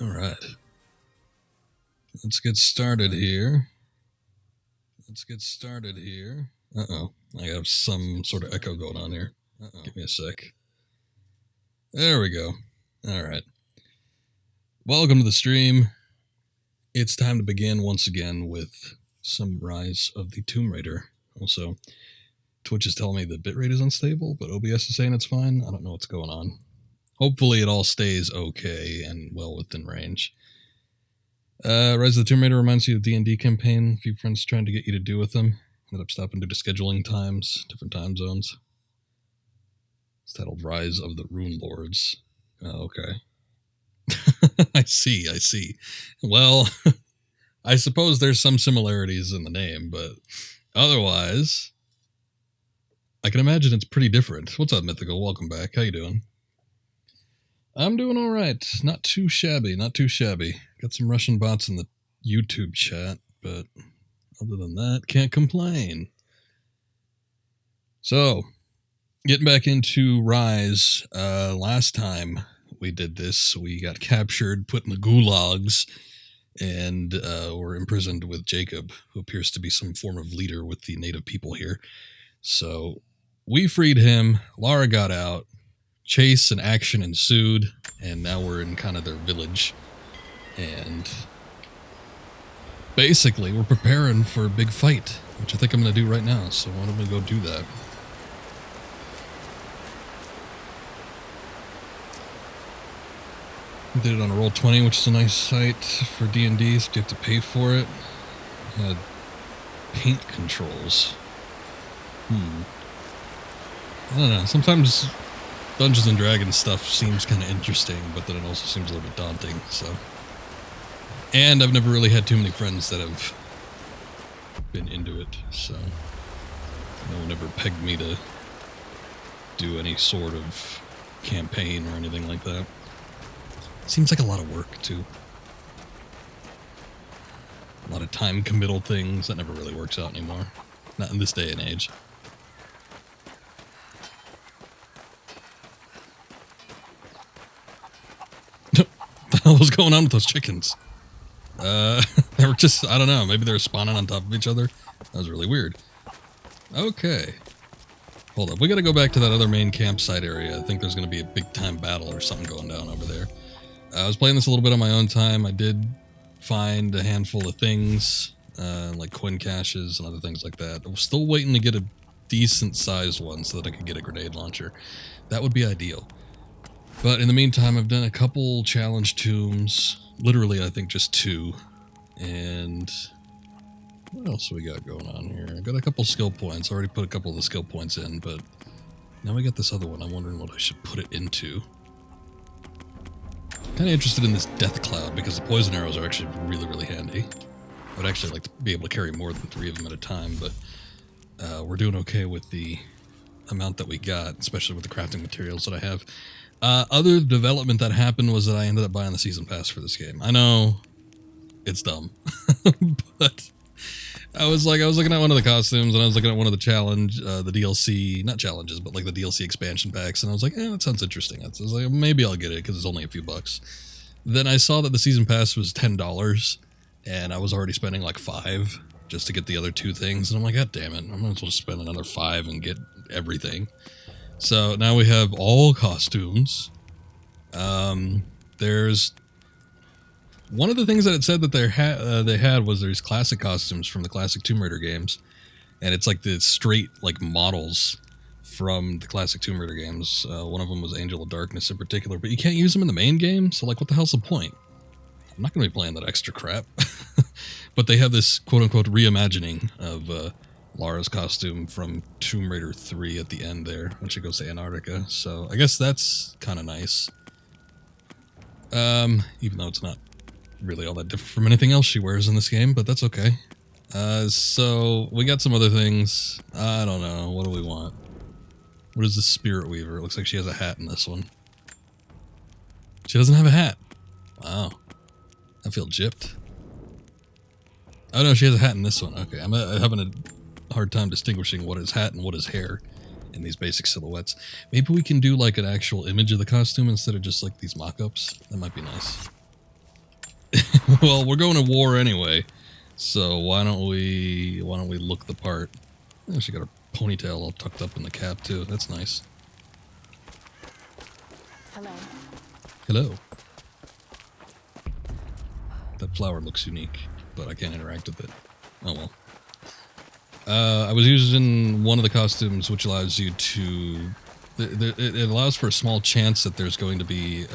Alright. Let's get started here. Uh-oh. I have some sort of echo going on here. Give me a sec. There we go. Alright. Welcome to the stream. It's time to begin once again with some Rise of the Tomb Raider. Also, Twitch is telling me the bitrate is unstable, but OBS is saying it's fine. I don't know what's going on. Hopefully it all stays okay and well within range. Rise of the Tomb Raider reminds you of D&D campaign. A few friends trying to get you to do with them. Ended up stopping due to scheduling times, different time zones. It's titled Rise of the Rune Lords. Oh, okay. I see. Well, I suppose there's some similarities in the name, but otherwise, I can imagine it's pretty different. What's up, Mythical? Welcome back. How you doing? I'm doing all right. Not too shabby. Got some Russian bots in the YouTube chat, but other than that, can't complain. So, getting back into Rise, last time we did this, we got captured, put in the gulags, and were imprisoned with Jacob, who appears to be some form of leader with the native people here. So, we freed him, Lara got out, chase and action ensued, and now we're in kind of their village. And basically, we're preparing for a big fight, which I think I'm going to do right now, so why don't we go do that? Did it on a Roll20, which is a nice site for D&D, so you have to pay for it. Had paint controls. I don't know, sometimes Dungeons and Dragons stuff seems kind of interesting, but then it also seems a little bit daunting, so. And I've never really had too many friends that have been into it, so no one ever pegged me to do any sort of campaign or anything like that. Seems like a lot of work, too. A lot of time committal things. That never really works out anymore. Not in this day and age. What the hell was going on with those chickens? They were just, I don't know, maybe they were spawning on top of each other. That was really weird. Okay. Hold up, we gotta go back to that other main campsite area. I think there's gonna be a big time battle or something going down over there. I was playing this a little bit on my own time. I did find a handful of things, like coin caches and other things like that. I was still waiting to get a decent sized one so that I could get a grenade launcher. That would be ideal. But in the meantime, I've done a couple challenge tombs. Literally, I think just 2. And what else we got going on here? I got a couple skill points. I already put a couple of the skill points in, but now we got this other one. I'm wondering what I should put it into. Kind of interested in this death cloud because the poison arrows are actually really, really handy. I would actually like to be able to carry more than 3 of them at a time, but we're doing okay with the amount that we got, especially with the crafting materials that I have. Other development that happened was that I ended up buying the season pass for this game. I know it's dumb, but I was looking at one of the costumes and I was looking at one of the the DLC, not challenges, but like the DLC expansion packs. And I was like, that sounds interesting. I was like, maybe I'll get it because it's only a few bucks. Then I saw that the season pass was $10 and I was already spending like $5 just to get the other 2 things. And I'm like, God damn it. I might as well spend another $5 and get everything. So now we have all costumes. There's one of the things that it said that they had was there's classic costumes from the classic Tomb Raider games, and it's like the straight like models from the classic Tomb Raider games. One of them was Angel of Darkness in particular, but you can't use them in the main game. So like, what the hell's the point? I'm not going to be playing that extra crap. But they have this quote-unquote reimagining of Lara's costume from Tomb Raider 3 at the end there, when she goes to Antarctica. So I guess that's kind of nice. Even though it's not really all that different from anything else she wears in this game, but that's okay. So we got some other things. I don't know. What do we want? What is the Spirit Weaver? It looks like she has a hat in this one. She doesn't have a hat. Wow. I feel gypped. Oh no, she has a hat in this one. Okay, I'm having a hard time distinguishing what is hat and what is hair in these basic silhouettes. Maybe we can do like an actual image of the costume instead of just like these mock-ups. That might be nice. Well, we're going to war anyway, so why don't we look the part? Oh, she got her ponytail all tucked up in the cap too. That's nice. Hello. Hello. That flower looks unique, but I can't interact with it. Oh well. I was using one of the costumes, which allows you to. It allows for a small chance that there's going to be.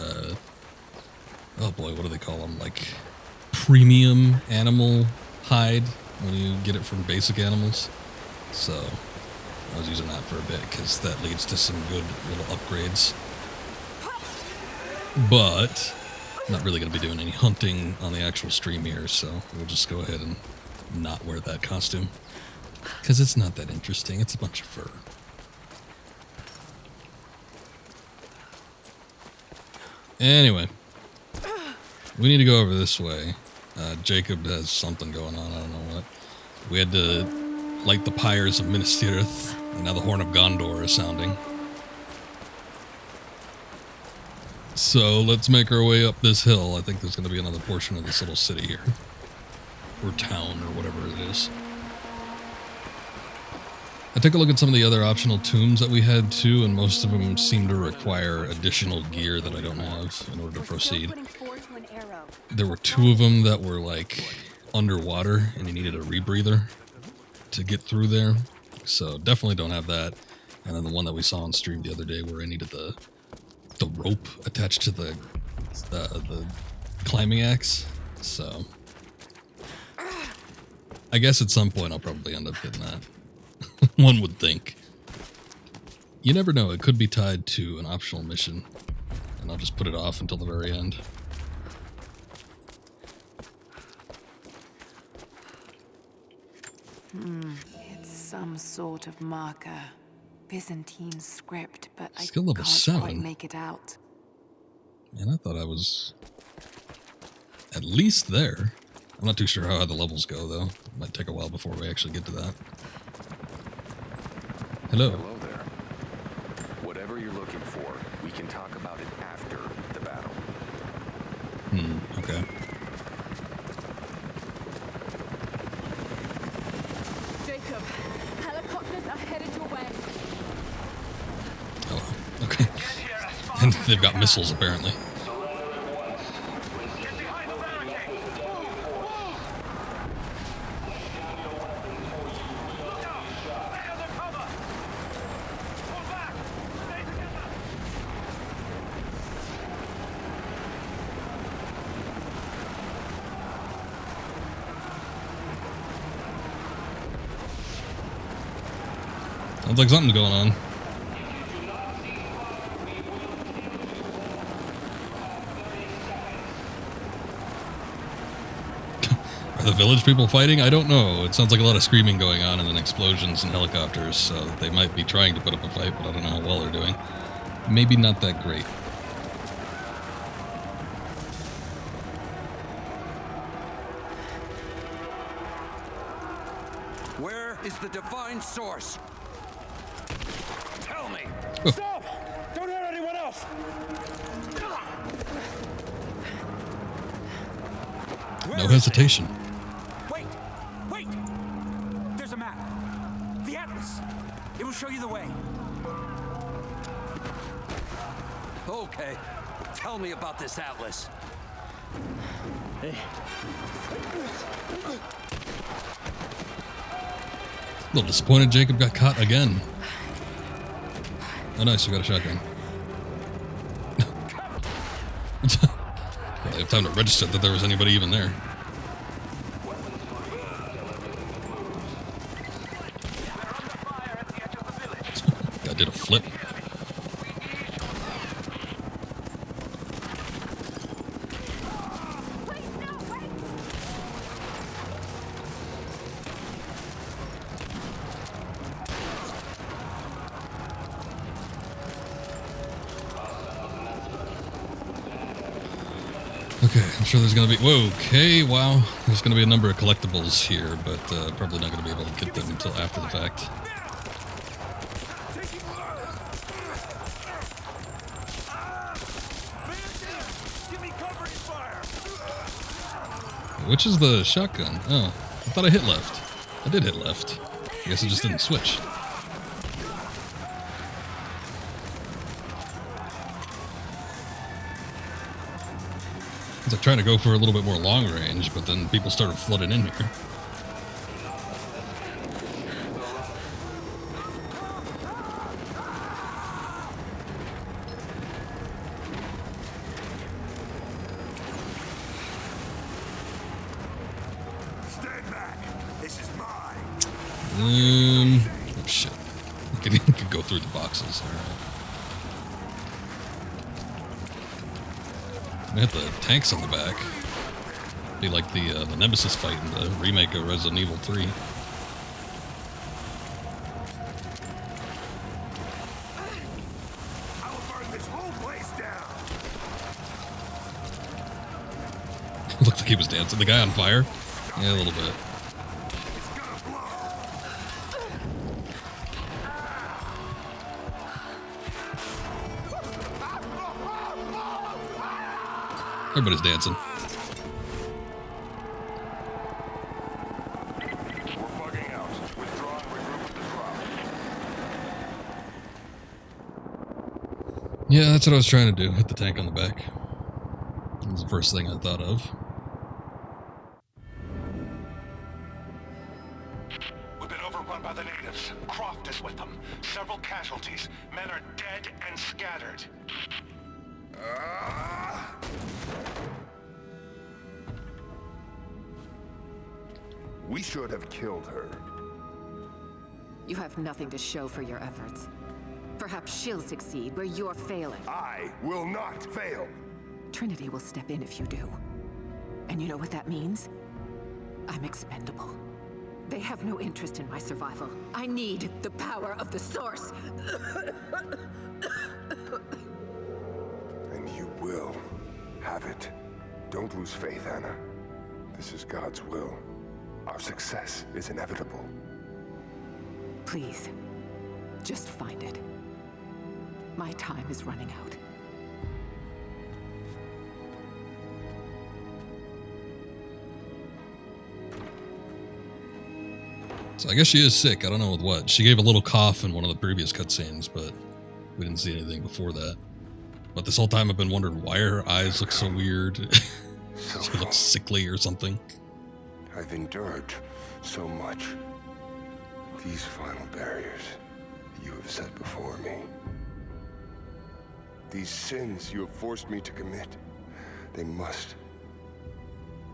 Oh boy, what do they call them? Like premium animal hide when you get it from basic animals. So I was using that for a bit because that leads to some good little upgrades. But I'm not really going to be doing any hunting on the actual stream here, so we'll just go ahead and not wear that costume. Because it's not that interesting. It's a bunch of fur. Anyway. We need to go over this way. Jacob has something going on. I don't know what. We had to light the pyres of Minas Tirith, and now the Horn of Gondor is sounding. So let's make our way up this hill. I think there's going to be another portion of this little city here. Or town, or whatever it is. I took a look at some of the other optional tombs that we had too, and most of them seem to require additional gear that I don't have in order to proceed. There were 2 of them that were like underwater, and you needed a rebreather to get through there. So definitely don't have that. And then the one that we saw on stream the other day, where I needed the rope attached to the climbing axe. So I guess at some point I'll probably end up getting that. One would think. You never know, it could be tied to an optional mission, and I'll just put it off until the very end. It's some sort of marker. Byzantine script, but Skill I level can't 7. quite make it out. Man, I thought I was at least there. I'm not too sure how the levels go, though. Might take a while before we actually get to that. Hello. Hello there. Whatever you're looking for, we can talk about it after the battle. Okay. Jacob, helicopters are headed your way. Oh, okay. And they've got missiles, apparently. Sounds like something's going on. Are the village people fighting? I don't know. It sounds like a lot of screaming going on and then explosions and helicopters, so they might be trying to put up a fight, but I don't know how well they're doing. Maybe not that great. Where is the divine source? Tell me! Oh. Stop! Don't hurt anyone else! No hesitation. Wait! Wait! There's a map. The Atlas. It will show you the way. Okay. Tell me about this Atlas. A little disappointed Jacob got caught again. Oh nice, we got a shotgun. Well, I have time to register that there was anybody even there. Guy did a flip. Okay, I'm sure there's going to be... Whoa, okay, wow. There's going to be a number of collectibles here, but probably not going to be able to get them until after the fact. which is the shotgun? Oh, I thought I hit left. I did hit left. I guess it just didn't switch. I was like trying to go for a little bit more long range, but then people started flooding in here. Oh shit. You could go through the boxes. Alright. We had the tanks on the back. Be like the Nemesis fight in the remake of Resident Evil 3. I will burn this whole place down. Looked like he was dancing. The guy on fire? Yeah, a little bit. Everybody's dancing. We're bugging out. Withdraw and regroup with the crowd. Yeah, that's what I was trying to do. Hit the tank on the back. That was the first thing I thought of. We've been overrun by the natives. Croft is with them. Several casualties. Men are dead and scattered. We should have killed her. You have nothing to show for your efforts. Perhaps she'll succeed where you're failing. I will not fail. Trinity will step in if you do. And you know what that means? I'm expendable. They have no interest in my survival. I need the power of the Source. And you will have it. Don't lose faith, Anna. This is God's will. Our success is inevitable. Please, just find it. My time is running out. So I guess she is sick. I don't know with what. She gave a little cough in one of the previous cutscenes, but we didn't see anything before that. But this whole time I've been wondering why her eyes look so weird. She looks sickly or something. I've endured so much. These final barriers you have set before me. These sins you have forced me to commit, they must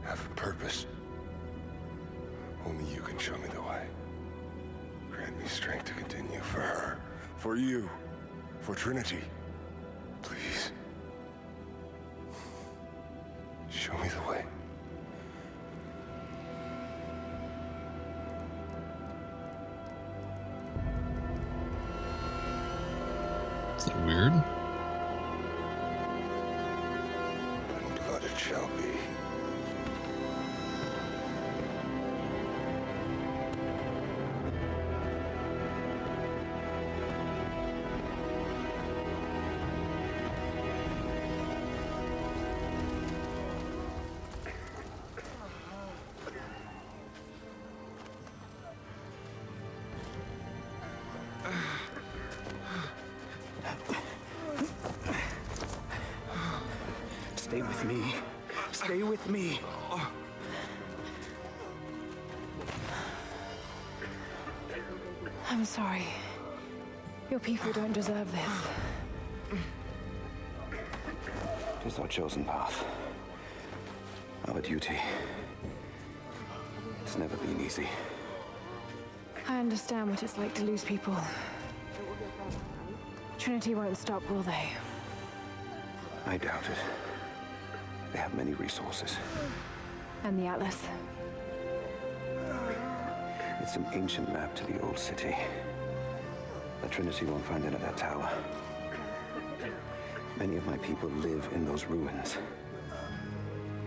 have a purpose. Only you can show me the way. Grant me strength to continue for her, for you, for Trinity. Please. Show me the way. Is that weird? And blood it shall be. Stay with me. Stay with me. I'm sorry. Your people don't deserve this. It is our chosen path. Our duty. It's never been easy. I understand what it's like to lose people. Trinity won't stop, will they? I doubt it. They have many resources. And the Atlas? It's an ancient map to the old city. The Trinity won't find it at that tower. Many of my people live in those ruins.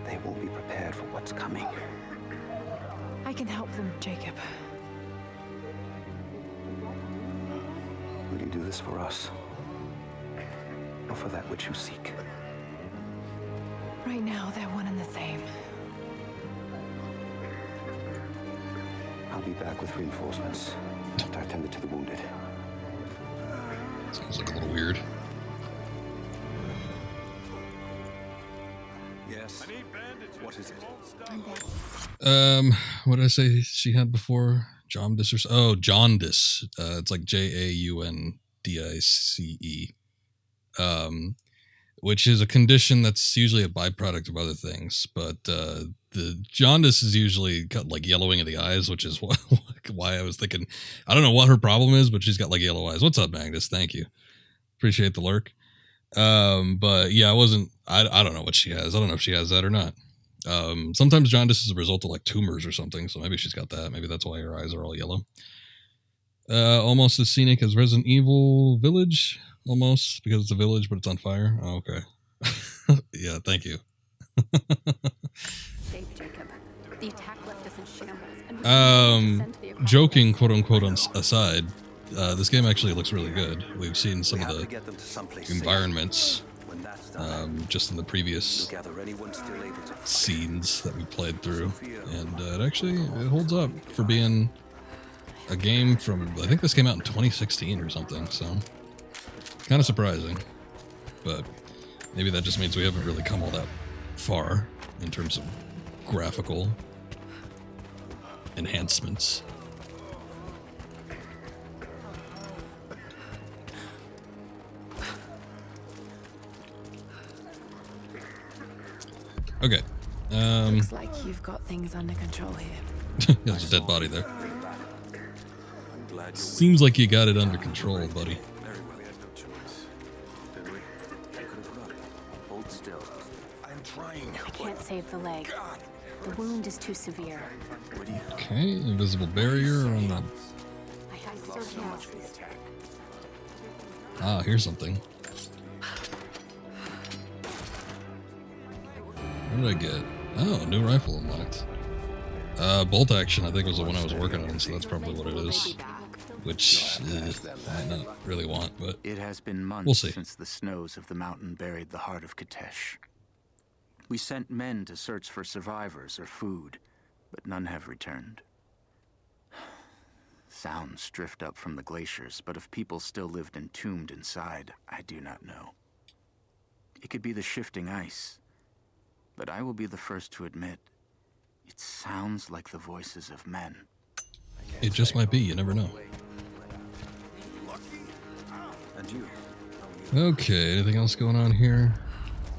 They won't be prepared for what's coming. I can help them, Jacob. Will you do this for us? Or for that which you seek? Right now, they're one and the same. I'll be back with reinforcements after I've tended to the wounded. Sounds like a little weird. Yes. What is it? What did I say she had before? Jaundice or oh, jaundice. It's like Jaundice. Which is a condition that's usually a byproduct of other things, but the jaundice is usually got like yellowing of the eyes, which is why I was thinking, I don't know what her problem is, but she's got like yellow eyes. What's up, Magnus? Thank you. Appreciate the lurk. But yeah, I don't know what she has. I don't know if she has that or not. Sometimes jaundice is a result of like tumors or something, so maybe she's got that. Maybe that's why her eyes are all yellow. Almost as scenic as Resident Evil Village. Almost, because it's a village, but it's on fire. Oh, okay. Yeah, thank you. Save Jacob. The attack left us in shambles. Joking, quote unquote, aside, this game actually looks really good. We've seen some of the environments just in the previous scenes that we played through, and it holds up for being a game from, I think this came out in 2016 or something, so kind of surprising, but maybe that just means we haven't really come all that far in terms of graphical enhancements. Okay. Looks like you've got things under control here. There's a dead body there. Seems like you got it under control, buddy. I can't save the leg. The wound is too severe. Okay, invisible barrier on the... I still can't. Ah, here's something. What did I get? Oh, new rifle unlocked. Bolt action, I think, was the one I was working on, so that's probably what it is. Which I might not really want, but it has been months we'll see. Since the snows of the mountain buried the heart of Katesh. We sent men to search for survivors or food, but none have returned. Sounds drift up from the glaciers, but if people still lived entombed inside, I do not know. It could be the shifting ice, but I will be the first to admit, it sounds like the voices of men. It just might be, you never know. Okay, anything else going on here?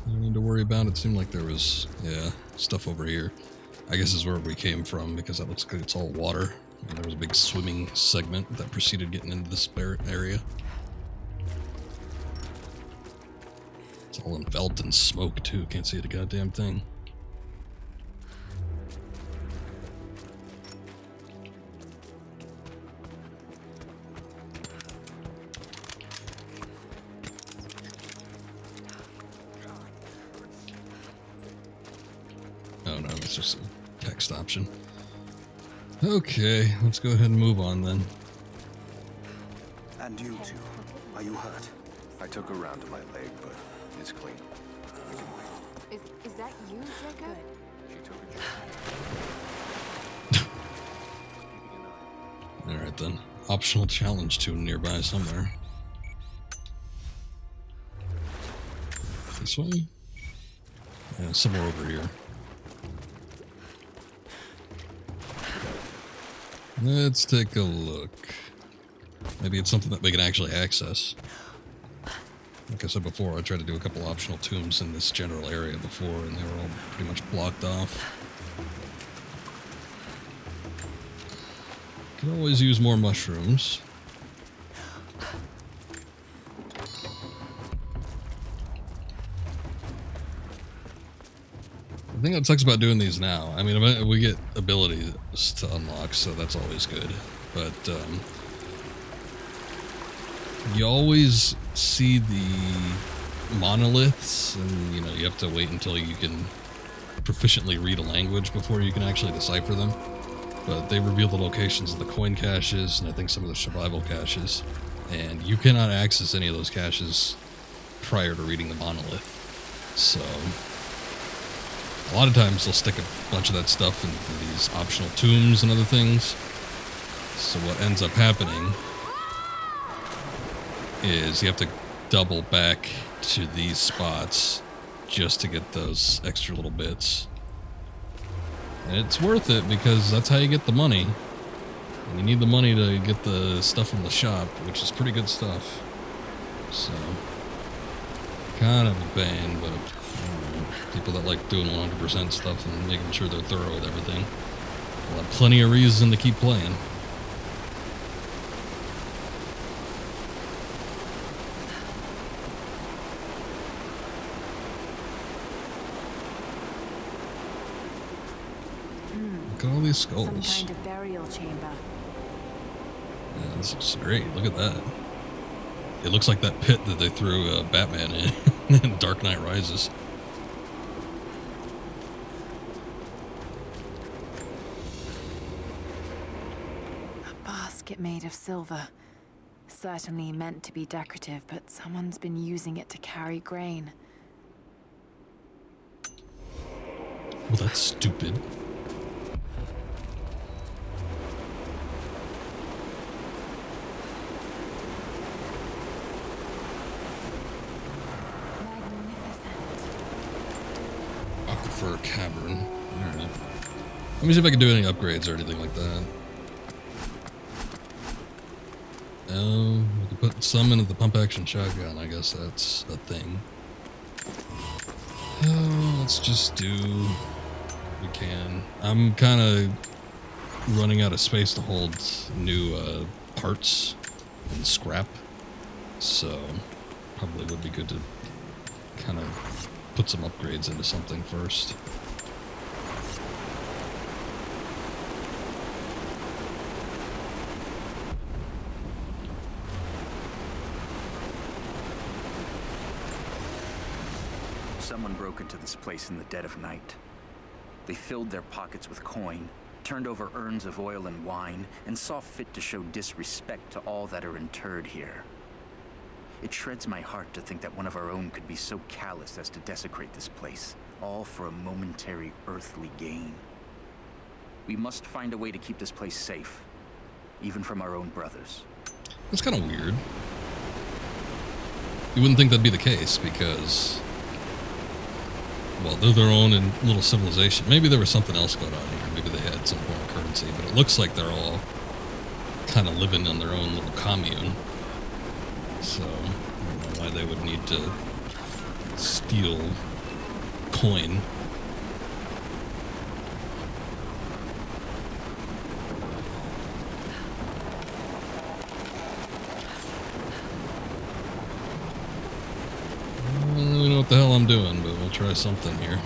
You need to worry about? It seemed like there was, stuff over here. I guess is where we came from, because that looks like it's all water. And there was a big swimming segment that preceded getting into this area. It's all enveloped in smoke, too. Can't see a goddamn thing. Oh no, it's just a text option. Okay, let's go ahead and move on then. And you two, are you hurt? I took a round to my leg, but it's clean. We can wait. Is that you, Jacob? She took a job. Alright then. Optional challenge tune nearby somewhere. This way? Yeah, somewhere over here. Let's take a look. Maybe it's something that we can actually access. Like I said before, I tried to do a couple optional tombs in this general area before, and they were all pretty much blocked off. Can always use more mushrooms. The thing that sucks about doing these now, I mean, we get abilities to unlock, so that's always good. But you always see the monoliths, and you have to wait until you can proficiently read a language before you can actually decipher them. But they reveal the locations of the coin caches, and I think some of the survival caches. And you cannot access any of those caches prior to reading the monolith. So a lot of times they'll stick a bunch of that stuff in these optional tombs and other things, So what ends up happening is you have to double back to these spots just to get those extra little bits. And it's worth it because that's how you get the money. And you need the money to get the stuff from the shop, which is pretty good stuff. So, kind of a pain, but people that like doing 100% stuff and making sure they're thorough with everything will have plenty of reason to keep playing. Look at all these skulls. Some kind of burial chamber. Yeah, this looks great. Look at that. It looks like that pit that they threw Batman in Dark Knight Rises. A basket made of silver. Certainly meant to be decorative, but someone's been using it to carry grain. Well, that's stupid. Aquifer Cavern. Alright. Let me see if I can do any upgrades or anything like that. Oh, we can put some into the pump action shotgun. I guess that's a thing. Let's just do what we can. I'm kind of running out of space to hold new parts and scrap, so probably would be good to kind of put some upgrades into something first. Someone broke into this place in the dead of night. They filled their pockets with coin, turned over urns of oil and wine, and saw fit to show disrespect to all that are interred here. It shreds my heart to think that one of our own could be so callous as to desecrate this place, all for a momentary earthly gain. We must find a way to keep this place safe, even from our own brothers. That's kind of weird. You wouldn't think that'd be the case because, well, they're their own little civilization. Maybe there was something else going on here. Maybe they had some form of currency, but it looks like they're all kind of living in their own little commune. So, I don't know why they would need to steal coin. I don't really know what the hell I'm doing, but we'll try something here.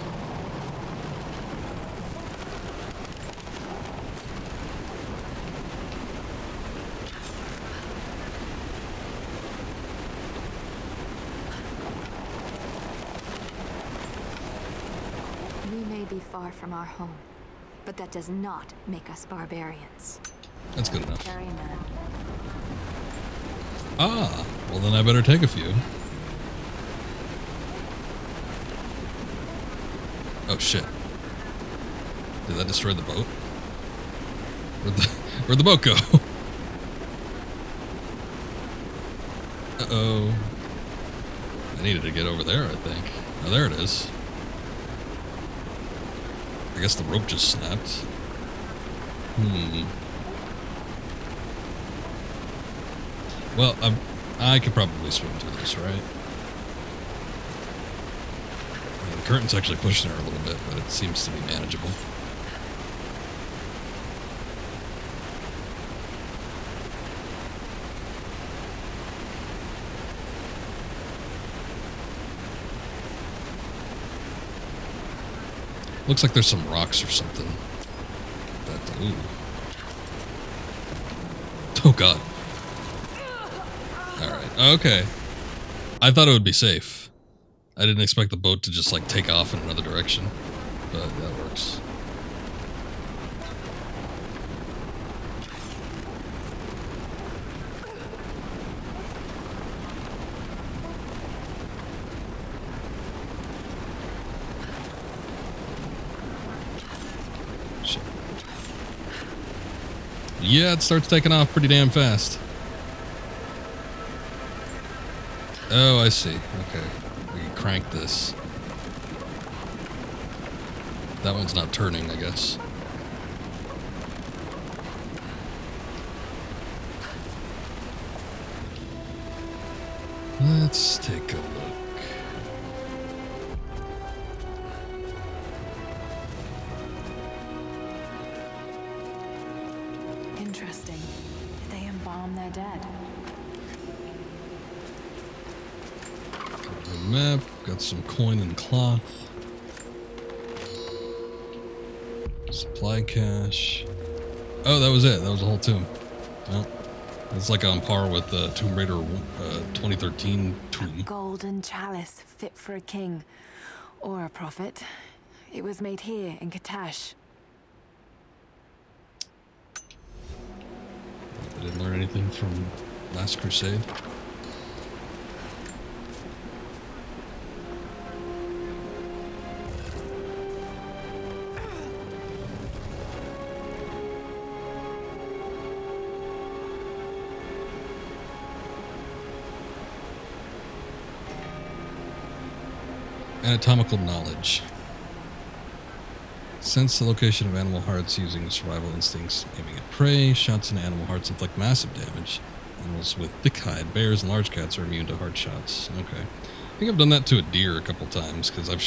We may be far from our home, but that does not make us barbarians. That's good enough. Ferryman. Ah, well then I better take a few. Oh shit. Did that destroy the boat? Where'd the boat go? Uh-oh. I needed to get over there, I think. Oh, there it is. I guess the rope just snapped. Well, I could probably swim through this, right? The curtain's actually pushing her a little bit, but it seems to be manageable. Looks like there's some rocks or something. That, ooh. Oh god. Alright, okay. I thought it would be safe. I didn't expect the boat to just like take off in another direction, but that works. Yeah, it starts taking off pretty damn fast. Oh, I see. Okay. We can crank this. That one's not turning, I guess. Let's take a look. Interesting. Did they embalm their dead? Got the map, got some coin and cloth. Supply cache. Oh, that was it. That was the whole tomb. Well, it's like on par with the Tomb Raider 2013 tomb. A golden chalice fit for a king or a prophet. It was made here in Katash. I didn't learn anything from Last Crusade. Anatomical knowledge. Sense the location of animal hearts using survival instincts, aiming at prey. Shots into animal hearts inflict massive damage. Animals with thick hide, bears, and large cats are immune to heart shots. Okay. I think I've done that to a deer a couple times, because I've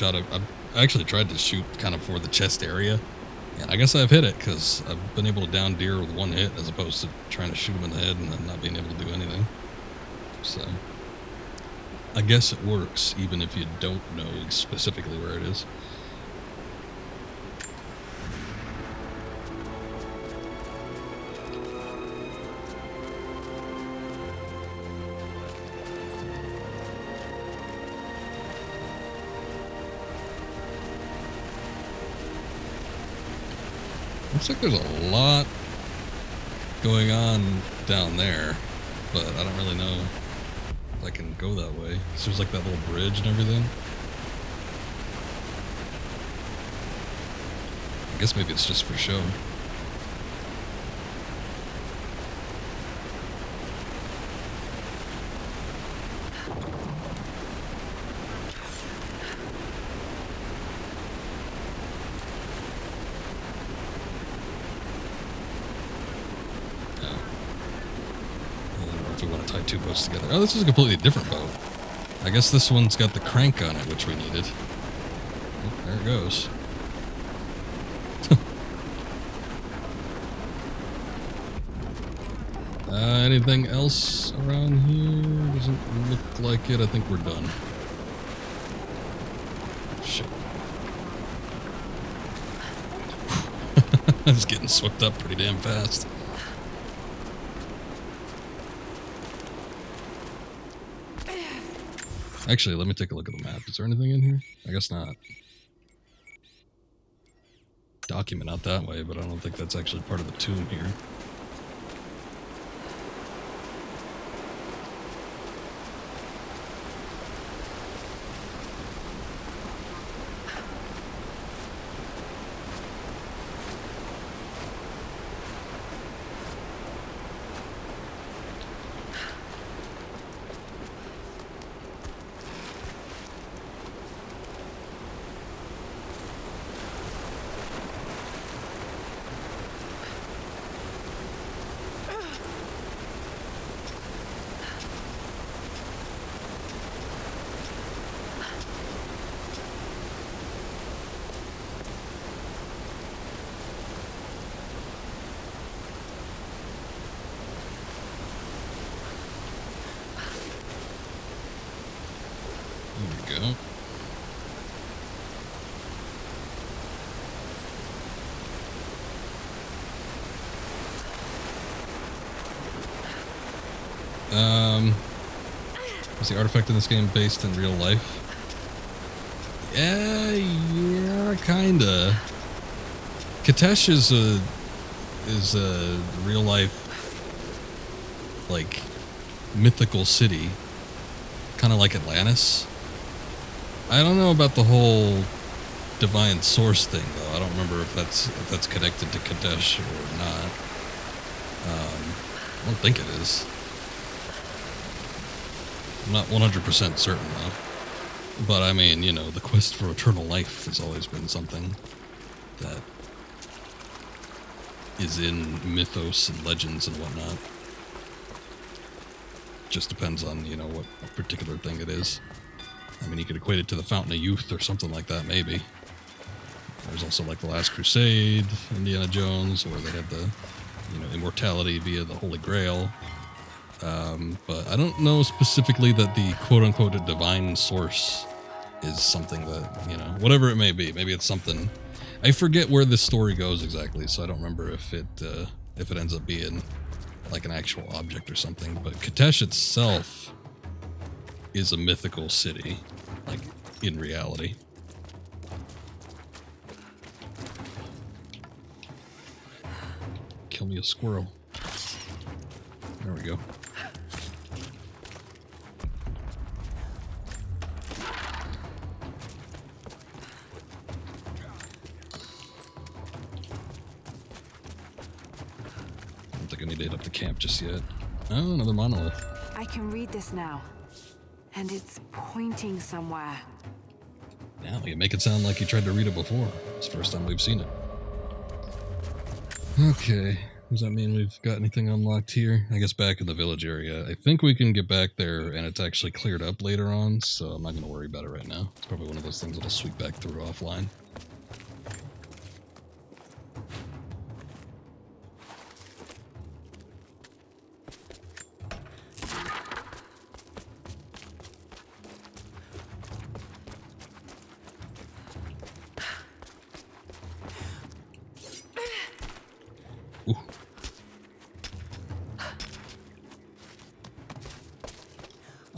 actually tried to shoot kind of for the chest area. And I guess I've hit it, because I've been able to down deer with one hit, as opposed to trying to shoot them in the head and then not being able to do anything. So I guess it works, even if you don't know specifically where it is. Looks like there's a lot going on down there, but I don't really know if I can go that way. So there's like that little bridge and everything. I guess maybe it's just for show. Two boats together. Oh, this is a completely different boat. I guess this one's got the crank on it, which we needed. Oh, there it goes. Anything else around here? Doesn't look like it. I think we're done. Shit. I was getting swept up pretty damn fast. Actually, let me take a look at the map. Is there anything in here? I guess not. Document out that way, but I don't think that's actually part of the tomb here. There we go. Is the artifact in this game based in real life? Yeah, kinda. Katash is a real life, like, mythical city, kind of like Atlantis. I don't know about the whole divine source thing, though. I don't remember if that's connected to Katash or not. I don't think it is. I'm not 100% certain, though. But, I mean, you know, the quest for eternal life has always been something that is in mythos and legends and whatnot. Just depends on, you know, what particular thing it is. I mean, you could equate it to the Fountain of Youth or something like that, maybe. There's also, like, The Last Crusade, Indiana Jones, where they had the, you know, immortality via the Holy Grail. But I don't know specifically that the quote-unquote divine source is something that, you know, whatever it may be. Maybe it's something... I forget where this story goes exactly, so I don't remember if it ends up being like an actual object or something. But Katesh itself is a mythical city, like, in reality. Kill me a squirrel. There we go. I don't think I need to hit up the camp just yet. Oh, another monolith. I can read this now. And it's pointing somewhere. Now you make it sound like you tried to read it before. It's the first time we've seen it. Okay. Does that mean we've got anything unlocked here? I guess back in the village area. I think we can get back there and it's actually cleared up later on, so I'm not going to worry about it right now. It's probably one of those things that'll sweep back through offline.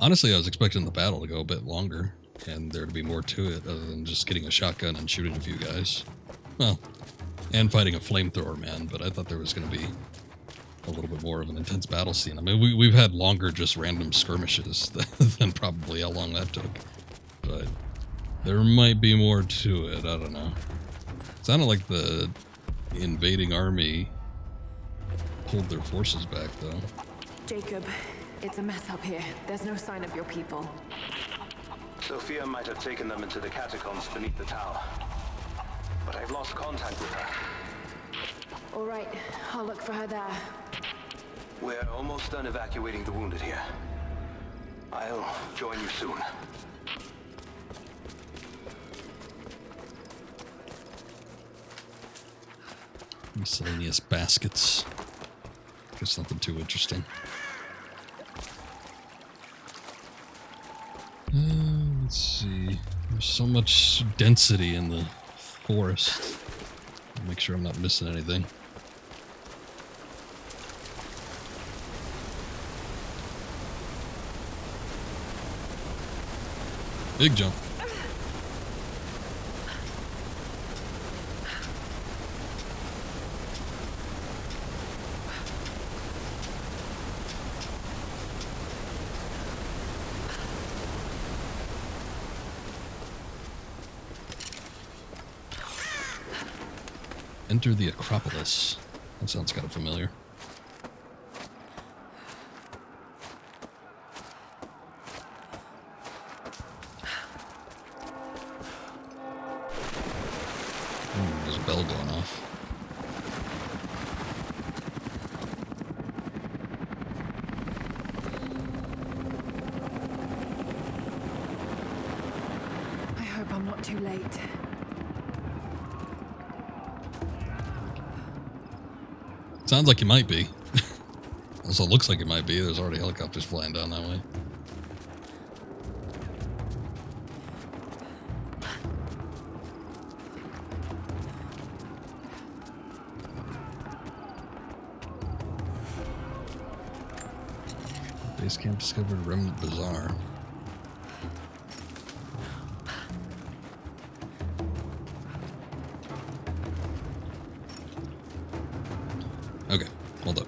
Honestly, I was expecting the battle to go a bit longer, and there to be more to it other than just getting a shotgun and shooting a few guys. Well, and fighting a flamethrower man, but I thought there was going to be a little bit more of an intense battle scene. I mean, we've had longer just random skirmishes than probably how long that took. But there might be more to it, I don't know. It sounded like the invading army pulled their forces back, though. Jacob, it's a mess up here. There's no sign of your people. Sophia might have taken them into the catacombs beneath the tower. But I've lost contact with her. All right, I'll look for her there. We're almost done evacuating the wounded here. I'll join you soon. Miscellaneous baskets. Guess nothing too interesting. Let's see. There's so much density in the forest. I'll make sure I'm not missing anything. Big jump. Enter the Acropolis. That sounds kind of familiar. There's a bell going off. I hope I'm not too late. Sounds like you might be. Also looks like it might be. There's already helicopters flying down that way. Base camp discovered Remnant Bazaar. Okay, hold up.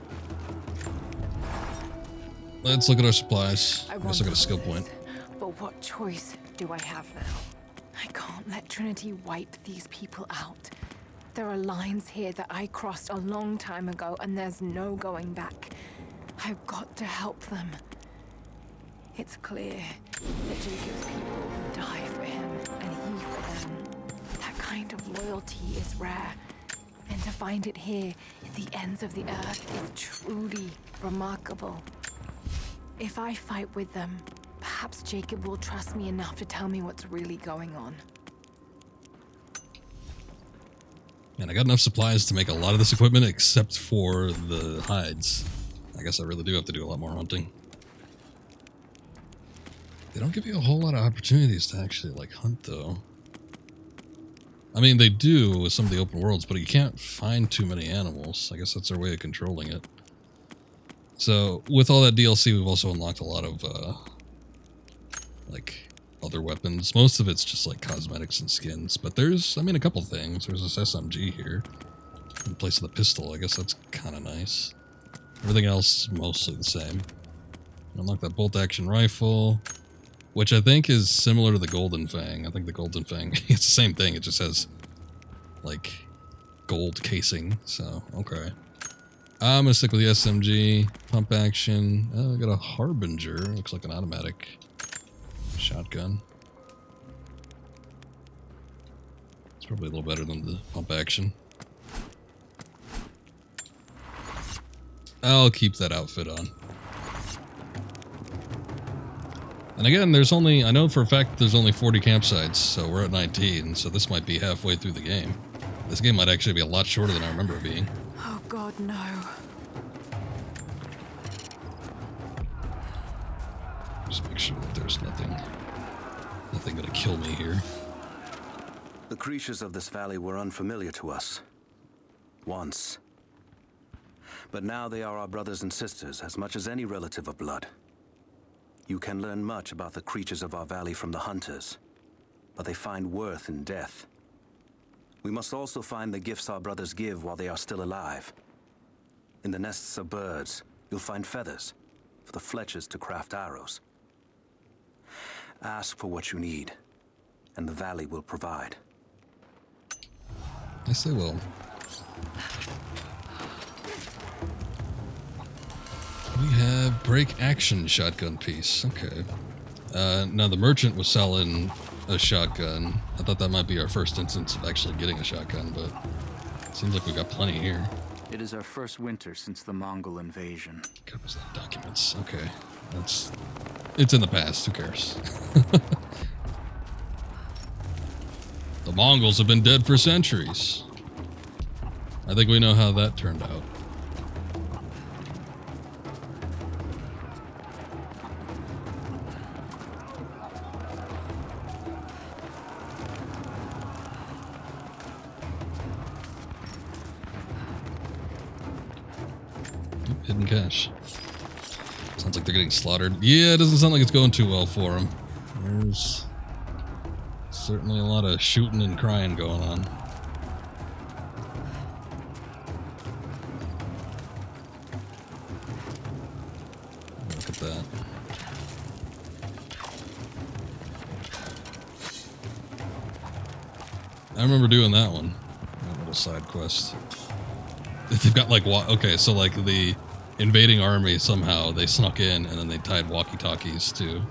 Let's look at our supplies. I guess I got a skill point. But what choice do I have now? I can't let Trinity wipe these people out. There are lines here that I crossed a long time ago, and there's no going back. I've got to help them. It's clear that Jacob's people would die for him, and he for them. That kind of loyalty is rare, and to find it here at the ends of the earth is truly remarkable. If I fight with them, perhaps Jacob will trust me enough to tell me what's really going on. And I got enough supplies to make a lot of this equipment except for the hides. I guess I really do have to do a lot more hunting. They don't give you a whole lot of opportunities to actually, like, hunt, though. I mean, they do with some of the open worlds, but you can't find too many animals. I guess that's their way of controlling it. So, with all that DLC, we've also unlocked a lot of, like, other weapons. Most of it's just, like, cosmetics and skins. But there's, I mean, a couple things. There's this SMG here in place of the pistol. I guess that's kind of nice. Everything else is mostly the same. Unlock that bolt-action rifle, which I think is similar to the Golden Fang. I think the Golden Fang, it's the same thing. It just has, like, gold casing. So, okay. I'm going to stick with the SMG. Pump action. Oh, I got a Harbinger. Looks like an automatic shotgun. It's probably a little better than the pump action. I'll keep that outfit on. And again, there's only, I know for a fact there's only 40 campsites, so we're at 19, so this might be halfway through the game. This game might actually be a lot shorter than I remember it being. Oh God, no. Just make sure that there's nothing gonna kill me here. The creatures of this valley were unfamiliar to us. Once. But now they are our brothers and sisters as much as any relative of blood. You can learn much about the creatures of our valley from the hunters, but they find worth in death. We must also find the gifts our brothers give while they are still alive. In the nests of birds, you'll find feathers for the fletchers to craft arrows. Ask for what you need, and the valley will provide. Yes, they will. We have break action shotgun piece. Okay. Now the merchant was selling a shotgun. I thought that might be our first instance of actually getting a shotgun, but it seems like we got plenty here. It is our first winter since the Mongol invasion. Covers that documents. Okay. It's in the past. Who cares? The Mongols have been dead for centuries. I think we know how that turned out. Hidden cache. Sounds like they're getting slaughtered. Yeah, it doesn't sound like it's going too well for them. There's certainly a lot of shooting and crying going on. Look at that. I remember doing that one. That little side quest. They've got like, okay, so like the invading army somehow, they snuck in and then they tied walkie-talkies to,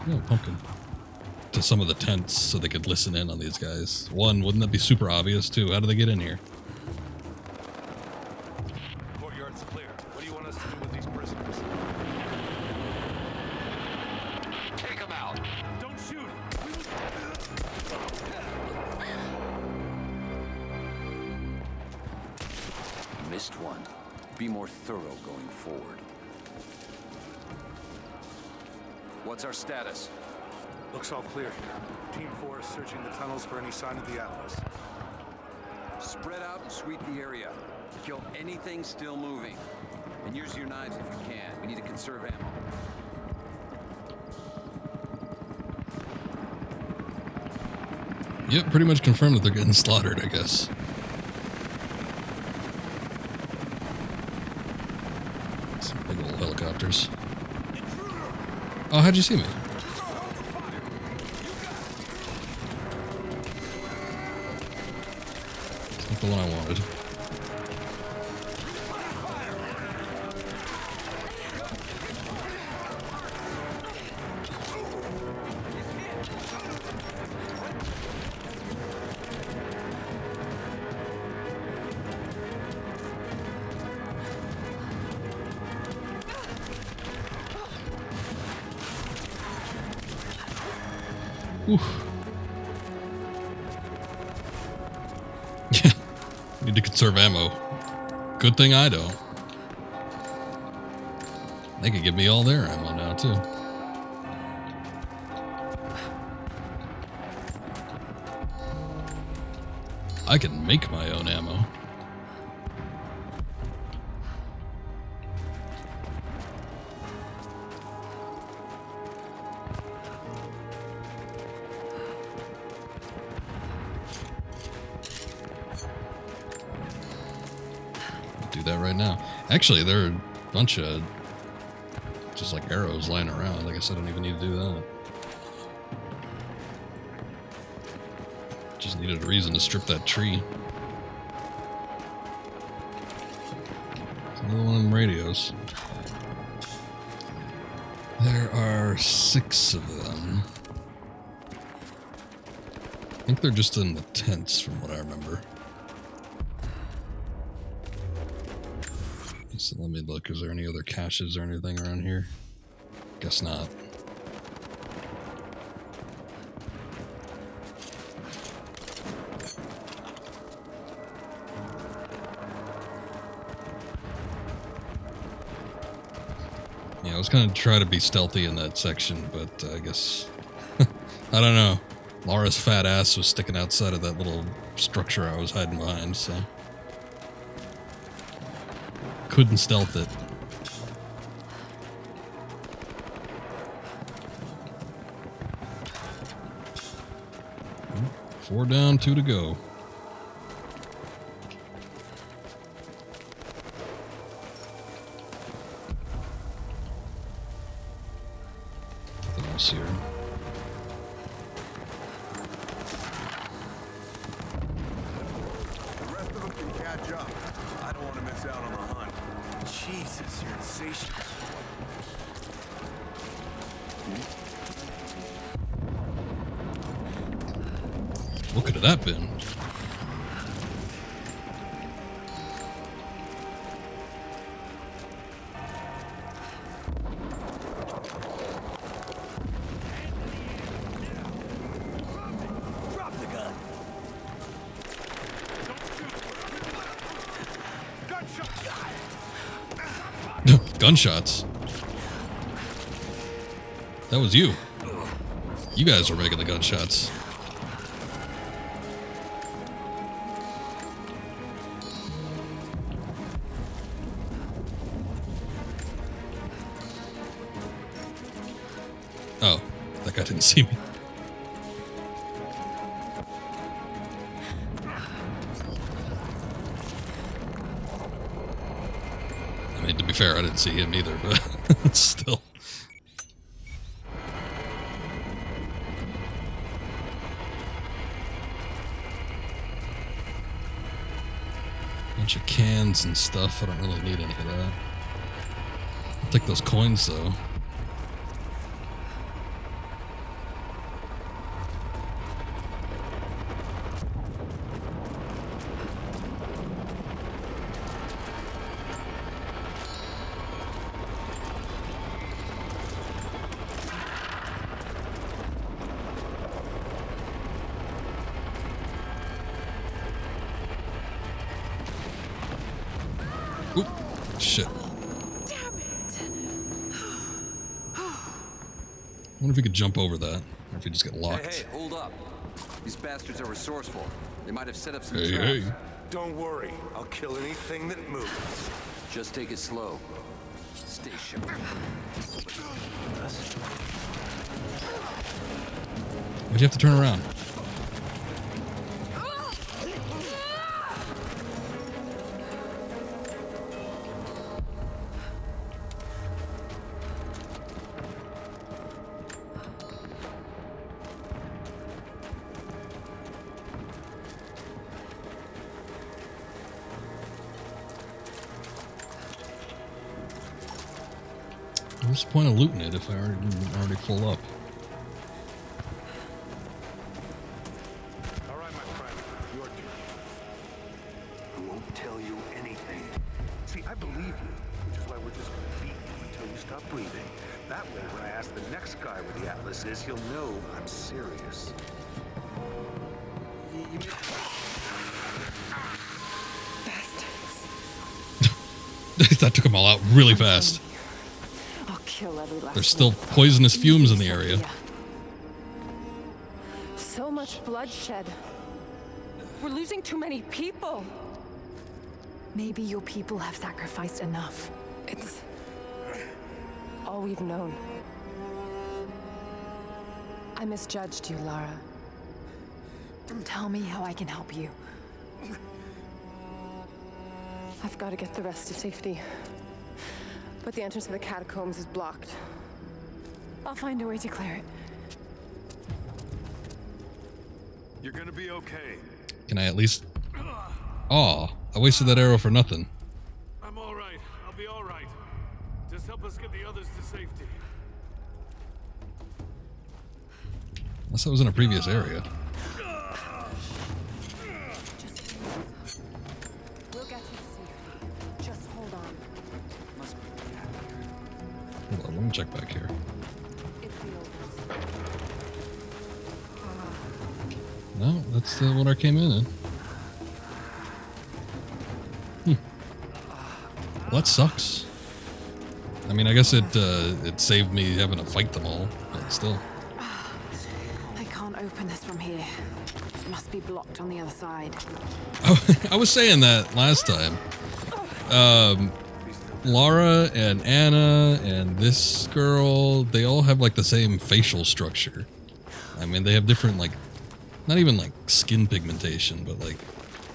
oh, pumpkin, to some of the tents so they could listen in on these guys. One, wouldn't that be super obvious too? How do they get in here? Courtyard's clear. What do you want us to do with these prisoners? Take them out. Don't shoot. Missed one. Be more thorough going forward. What's our status? Looks all clear here. Team 4 is searching the tunnels for any sign of the Atlas. Spread out and sweep the area. Kill anything still moving. And use your knives if you can. We need to conserve ammo. Yep, pretty much confirmed that they're getting slaughtered, I guess. Some big old helicopters. Oh, how'd you see me? It's not the one I wanted. Oof. Need to conserve ammo. Good thing I don't. They could give me all their ammo now, too. I can make my own ammo. Do that right now. Actually, there are a bunch of just like arrows lying around. I guess I don't even need to do that. Just needed a reason to strip that tree. Another one of them radios. There are 6 of them. I think they're just in the tents from what I remember. So let me look. Is there any other caches or anything around here? Guess not. Yeah, I was going to try to be stealthy in that section, but I guess... I don't know. Lara's fat ass was sticking outside of that little structure I was hiding behind, so... couldn't stealth it. 4 down, 2 to go. Nothing else here. The rest of them can catch up. I don't want to miss out on the hunt. Jesus, you're insatiable. What could have that been? Drop the gun. Gunshots. That was you. You guys were making the gunshots. Oh, that guy didn't see me. I mean, to be fair, I didn't see him either, but still. Bunch of cans and stuff. I don't really need any of that. I'll take those coins, though. Oop, shit. Damn it. I wonder if we could jump over that, or if we just get locked. Hey, hold up. These bastards are resourceful. They might have set up some Hey, traps. hey. Don't worry. I'll kill anything that moves. Just take it slow. Stay sharp. Why'd you have to turn around? What's the point of looting it if I already full up? All right, my friend. Your turn. I won't tell you anything. See, I believe you, which is why we're just gonna beat you until you stop breathing. That way, when I ask the next guy where the Atlas is, he'll know I'm serious. That took them all out really fast. I'll kill every last There's still one. poisonous fumes in the area. So much bloodshed. We're losing too many people. Maybe your people have sacrificed enough. It's all we've known. I misjudged you, Lara. Tell me how I can help you. I've got to get the rest to safety. But the entrance to the catacombs is blocked. I'll find a way to clear it. You're gonna be okay. Can I at least... Oh, I wasted that arrow for nothing. I'm all right. I'll be all right. Just help us get the others to safety. Unless that was in a previous area. We'll get you to safety. Just hold on. Must be the cat here. Hold on, let me check back here. It's the oldest. No, that's what I came in. Well, that sucks. I mean, I guess it saved me having to fight them all, but still. I can't open this from here. It must be blocked on the other side. I was saying that last time. Lara and Anna and this girl, they all have like the same facial structure. I mean, they have different, like, not even like skin pigmentation, but like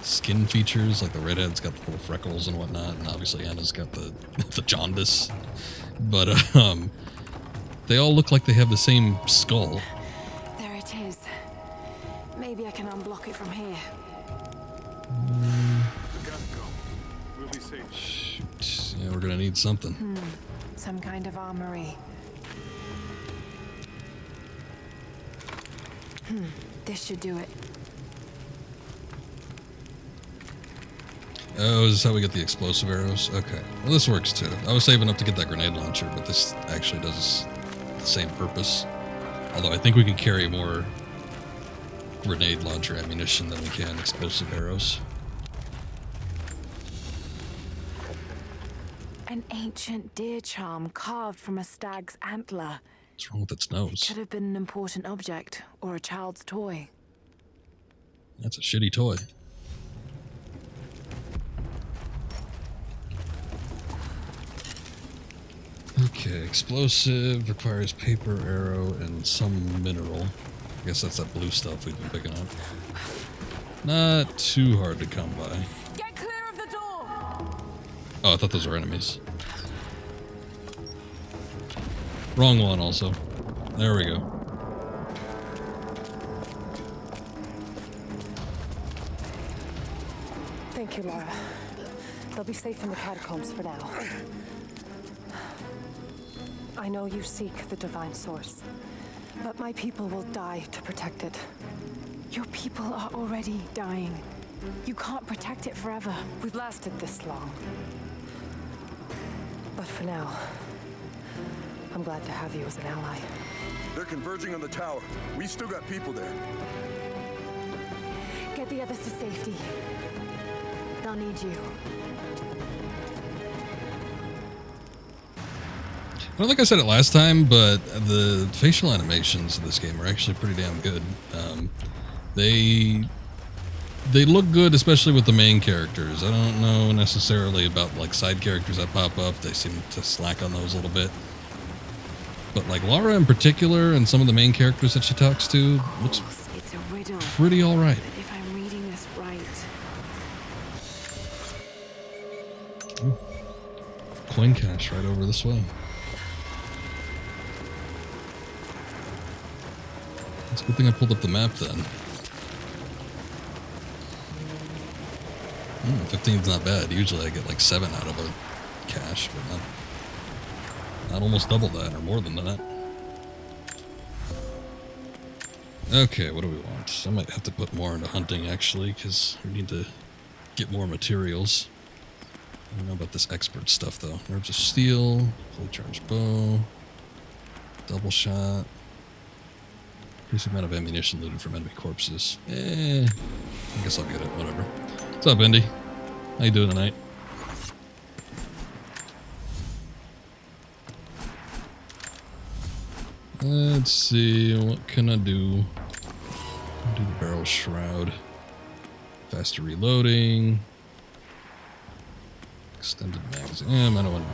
skin features. Like the redhead's got the little freckles and whatnot, and obviously Anna's got the the jaundice. But they all look like they have the same skull. There it is. Maybe I can unblock it from here. Gotta go. We'll be safe. Shoot. Yeah, we're gonna need something. Some kind of armory. This should do it. Oh, is this how we get the explosive arrows? Okay. Well, this works too. I was saving up to get that grenade launcher, but this actually does the same purpose. Although I think we can carry more grenade launcher ammunition than we can explosive arrows. An ancient deer charm carved from a stag's antler. What's wrong with its nose? Could have been an important object or a child's toy. That's a shitty toy. Okay, explosive requires paper, arrow, and some mineral. I guess that's that blue stuff we've been picking up. Not too hard to come by. Get clear of the door! Oh, I thought those were enemies. Wrong one also. There we go. Thank you, Lara. They'll be safe in the catacombs for now. I know you seek the divine source, but my people will die to protect it. Your people are already dying. You can't protect it forever. We've lasted this long. But for now, I'm glad to have you as an ally. They're converging on the tower. We still got people there. Get the others to safety. They'll need you. I don't think I said it last time, but the facial animations in this game are actually pretty damn good. They look good, especially with the main characters. I don't know necessarily about like side characters that pop up. They seem to slack on those a little bit. But like Lara in particular, and some of the main characters that she talks to, looks It's a riddle. pretty all right. But if I'm reading this right, Coin cache right over this way. It's a good thing I pulled up the map then. 15's not bad. Usually I get like 7 out of a cache, but Not almost double that, or more than that. Okay, what do we want? I might have to put more into hunting, actually, because we need to get more materials. I don't know about this expert stuff, though. Nerves of steel, fully charged bow, double shot, increasing amount of ammunition looted from enemy corpses. I guess I'll get it, whatever. What's up, Indy? How you doing tonight? Let's see, what can I do? Do the barrel shroud. Faster reloading. Extended magazine. I don't want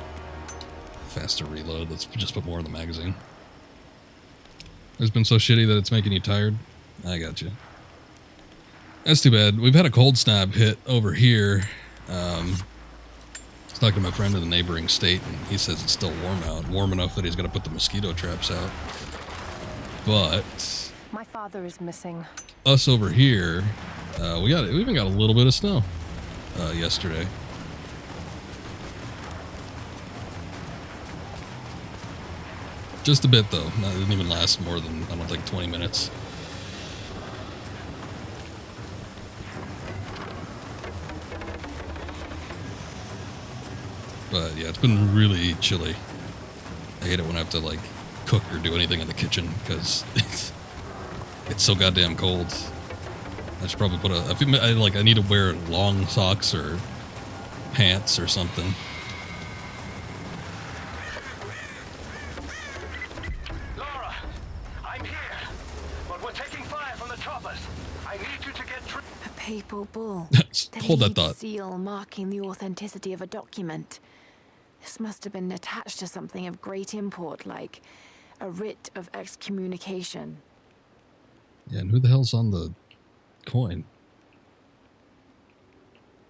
faster reload. Let's just put more in the magazine. It's been so shitty that it's making you tired. I got you. That's too bad. We've had a cold snap hit over here. I was talking to my friend in the neighboring state, and he says it's still warm out. Warm enough that he's going to put the mosquito traps out. But My father is missing. Us over here, we even got a little bit of snow yesterday. Just a bit, though. It didn't even last more than, I don't think, 20 minutes. But yeah, it's been really chilly. I hate it when I have to, like, cook or do anything in the kitchen because it's so goddamn cold. I should probably put I need to wear long socks or pants or something. Lara, I'm here, but we're taking fire from the choppers. I need you to get a papal bull. Hold that thought. Seal marking the authenticity of a document. This must have been attached to something of great import, like a writ of excommunication. Yeah, and who the hell's on the coin?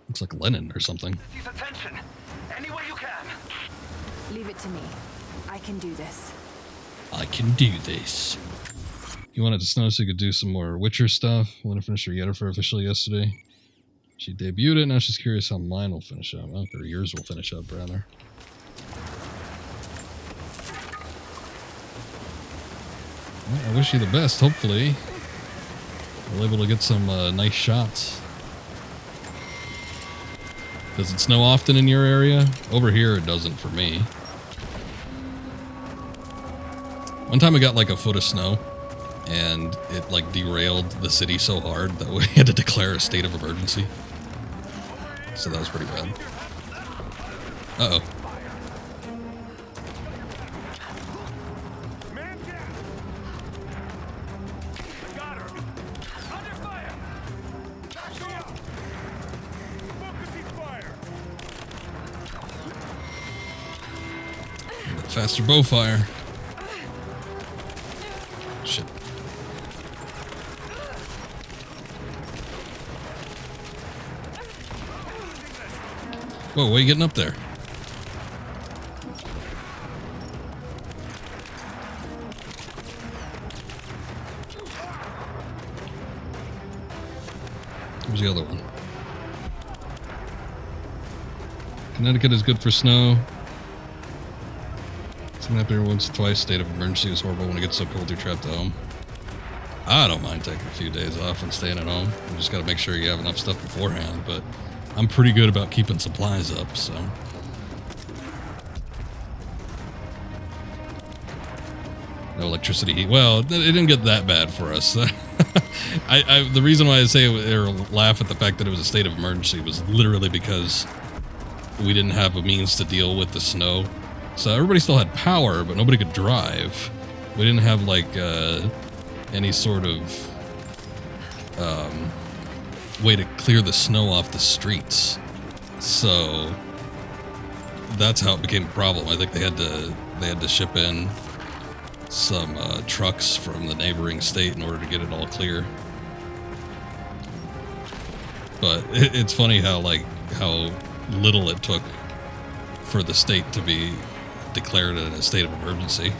Looks like Lenin or something. attention. Any way you can. Leave it to me. I can do this. I can do this. You wanted to snow so you could do some more Witcher stuff. Lena finished her Yennefer officially yesterday. She debuted it, now she's curious how mine will finish up. Well, or yours will finish up, rather. Well, I wish you the best, hopefully. We'll be able to get some nice shots. Does it snow often in your area? Over here it doesn't for me. One time we got like a foot of snow, and it like derailed the city so hard that we had to declare a state of emergency. So that was pretty bad. Uh-oh. Faster bow fire. Shit. Whoa, what are you getting up there? Where's the other one? Connecticut is good for snow. Something happened here once or twice. State of emergency is horrible when it gets so cold you're trapped at home. I don't mind taking a few days off and staying at home. You just got to make sure you have enough stuff beforehand, but I'm pretty good about keeping supplies up, so. No electricity heat. Well, it didn't get that bad for us. The reason why I say or laugh at the fact that it was a state of emergency was literally because we didn't have a means to deal with the snow. So everybody still had power, but nobody could drive. We didn't have like any sort of way to clear the snow off the streets. So that's how it became a problem. I think they had to ship in some trucks from the neighboring state in order to get it all clear. But it's funny how little it took for the state to be declared in a state of emergency.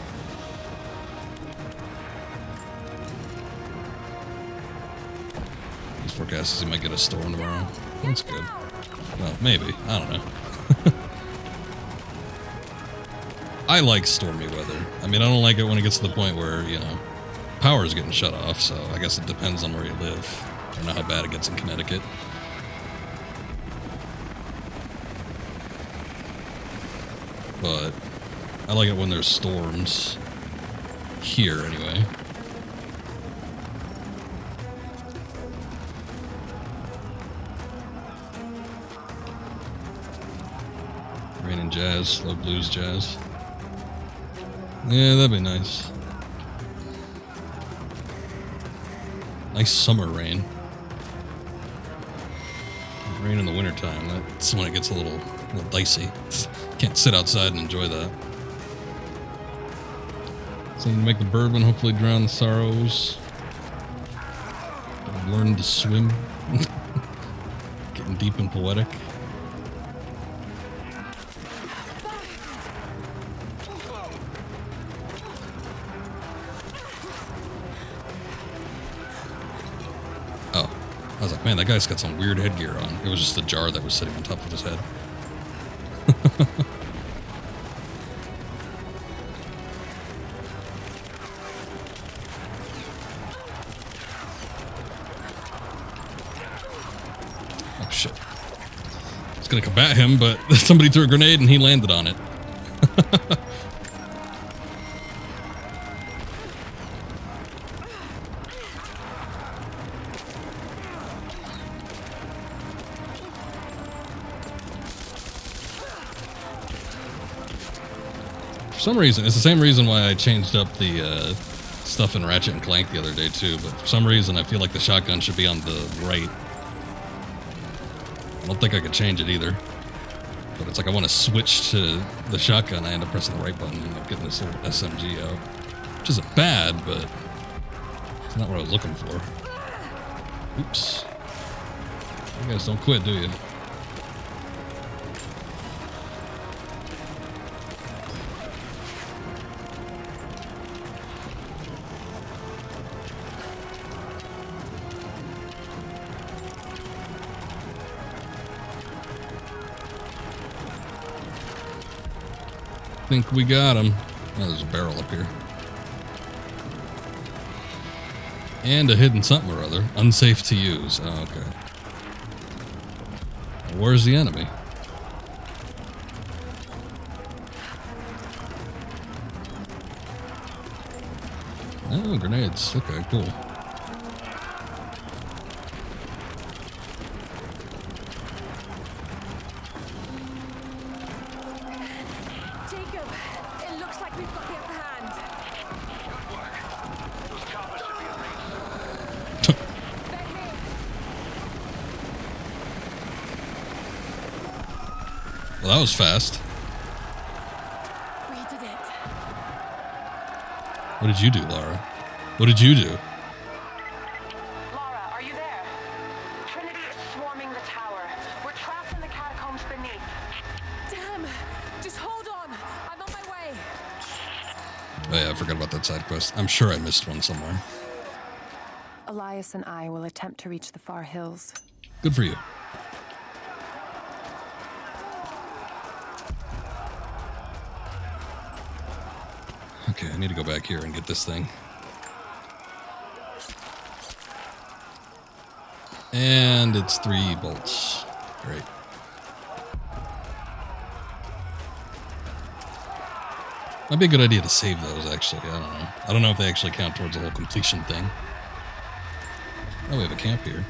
These forecasts he might get a storm tomorrow. That's good. Well, maybe. I don't know. I like stormy weather. I mean, I don't like it when it gets to the point where, you know, power is getting shut off, so I guess it depends on where you live. I don't know how bad it gets in Connecticut. But I like it when there's storms. Here, anyway. Rain and jazz, slow blues jazz. Yeah, that'd be nice. Nice summer rain. Rain in the wintertime, that's when it gets a little dicey. Can't sit outside and enjoy that. Something to make the bourbon, hopefully drown the sorrows. Learn to swim. Getting deep and poetic. Oh, I was like, man, that guy's got some weird headgear on. It was just a jar that was sitting on top of his head. Oh shit. I was gonna combat him, but somebody threw a grenade and he landed on it. For some reason, it's the same reason why I changed up the stuff in Ratchet and Clank the other day too, but for some reason I feel like the shotgun should be on the right. I don't think I could change it either. But it's like I want to switch to the shotgun, I end up pressing the right button and end up getting this little SMG out. Which isn't bad, but it's not what I was looking for. Oops. You guys don't quit, do you? Think we got him. Oh, there's a barrel up here. And a hidden something or other. Unsafe to use. Oh, okay. Where's the enemy? Oh, grenades. Okay, cool. Well, that was fast. We did it. What did you do, Lara? What did you do? Lara, are you there? Trinity is swarming the tower. We're trapped in the catacombs beneath. Damn! Just hold on. I'm on my way. Oh yeah, I forgot about that side quest. I'm sure I missed one somewhere. Elias and I will attempt to reach the far hills. Good for you. Okay, I need to go back here and get this thing. And it's 3 bolts. Great. Might be a good idea to save those, actually. I don't know. I don't know if they actually count towards the whole completion thing. Oh, we have a camp here.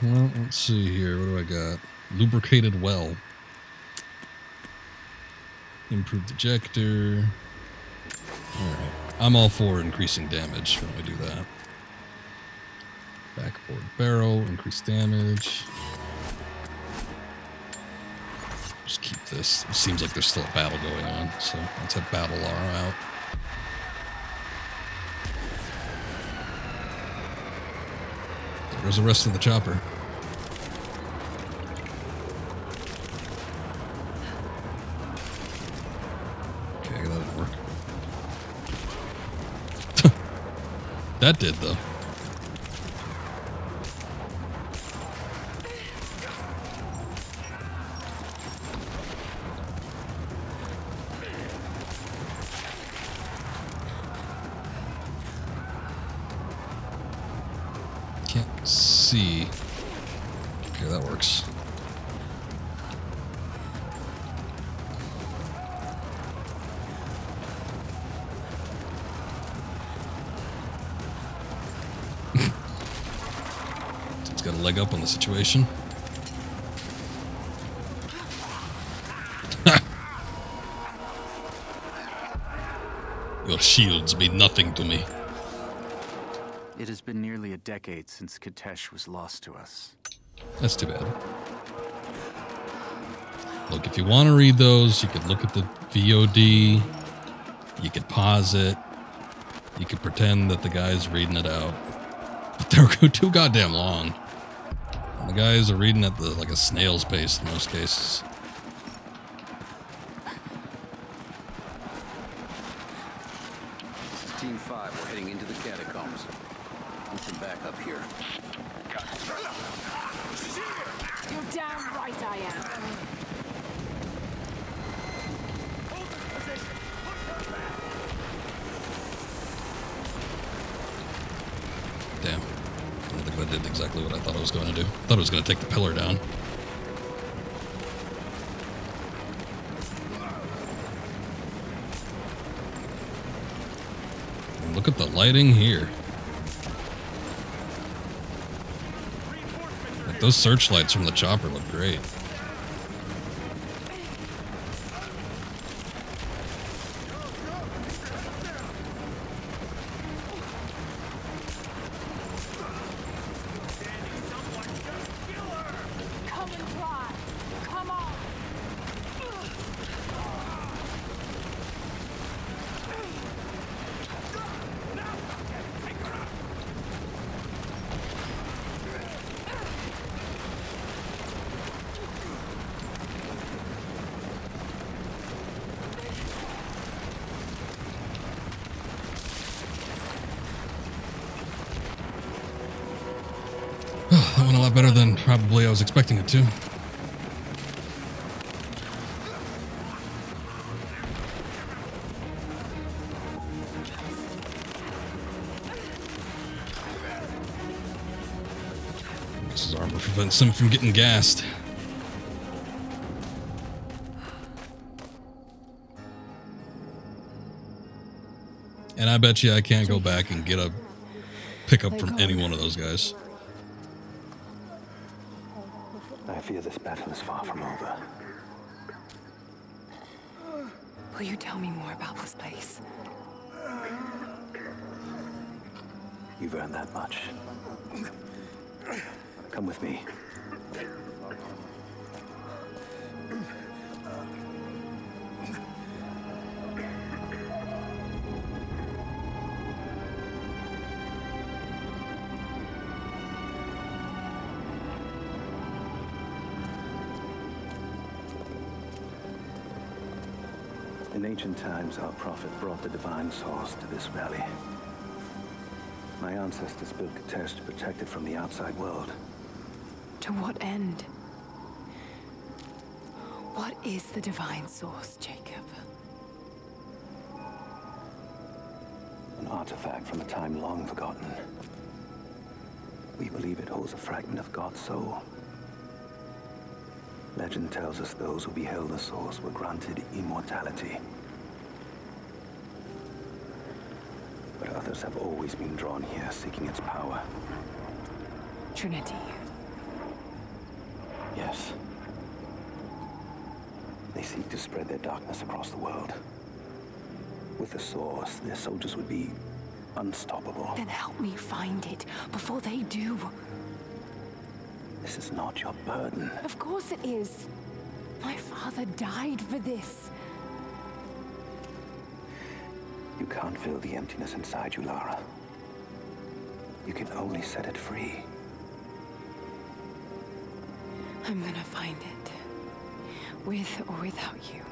Well, let's see here. What do I got? Lubricated well. Improved ejector. Alright. I'm all for increasing damage when we do that. Backboard barrel, increased damage. Just keep this. It seems like there's still a battle going on, so let's have Battle Lara out. There's the rest of the chopper. Okay, that didn't work. That did, though. C. Okay, that works. It's got a leg up on the situation. Your shields mean nothing to me. It has been nearly a decade since Katesh was lost to us. That's too bad. Look, if you want to read those, you could look at the VOD. You could pause it. You could pretend that the guy's reading it out. But they're too goddamn long. And the guys are reading at like a snail's pace in most cases. This is Team 5. We're heading into the catacombs. Need some backup here. You're damn right I am. Damn. I don't think that did exactly what I thought I was going to do. I thought it was going to take the pillar down. And look at the lighting here. Like, those searchlights from the chopper look great. That went a lot better than probably I was expecting it to. This is armor prevents him from getting gassed. And I bet you I can't go back and get a pickup from any one of those guys. I fear this battle is far from over. Will you tell me more about this place? You've earned that much. Come with me. In ancient times, our prophet brought the divine source to this valley. My ancestors built Katesh to protect it from the outside world. To what end? What is the divine source, Jacob? An artifact from a time long forgotten. We believe it holds a fragment of God's soul. Legend tells us those who beheld the source were granted immortality. But others have always been drawn here, seeking its power. Trinity. Yes. They seek to spread their darkness across the world. With the source, their soldiers would be unstoppable. Then help me find it before they do. This is not your burden. Of course it is. My father died for this. You can't fill the emptiness inside you, Lara. You can only set it free. I'm gonna find it. With or without you.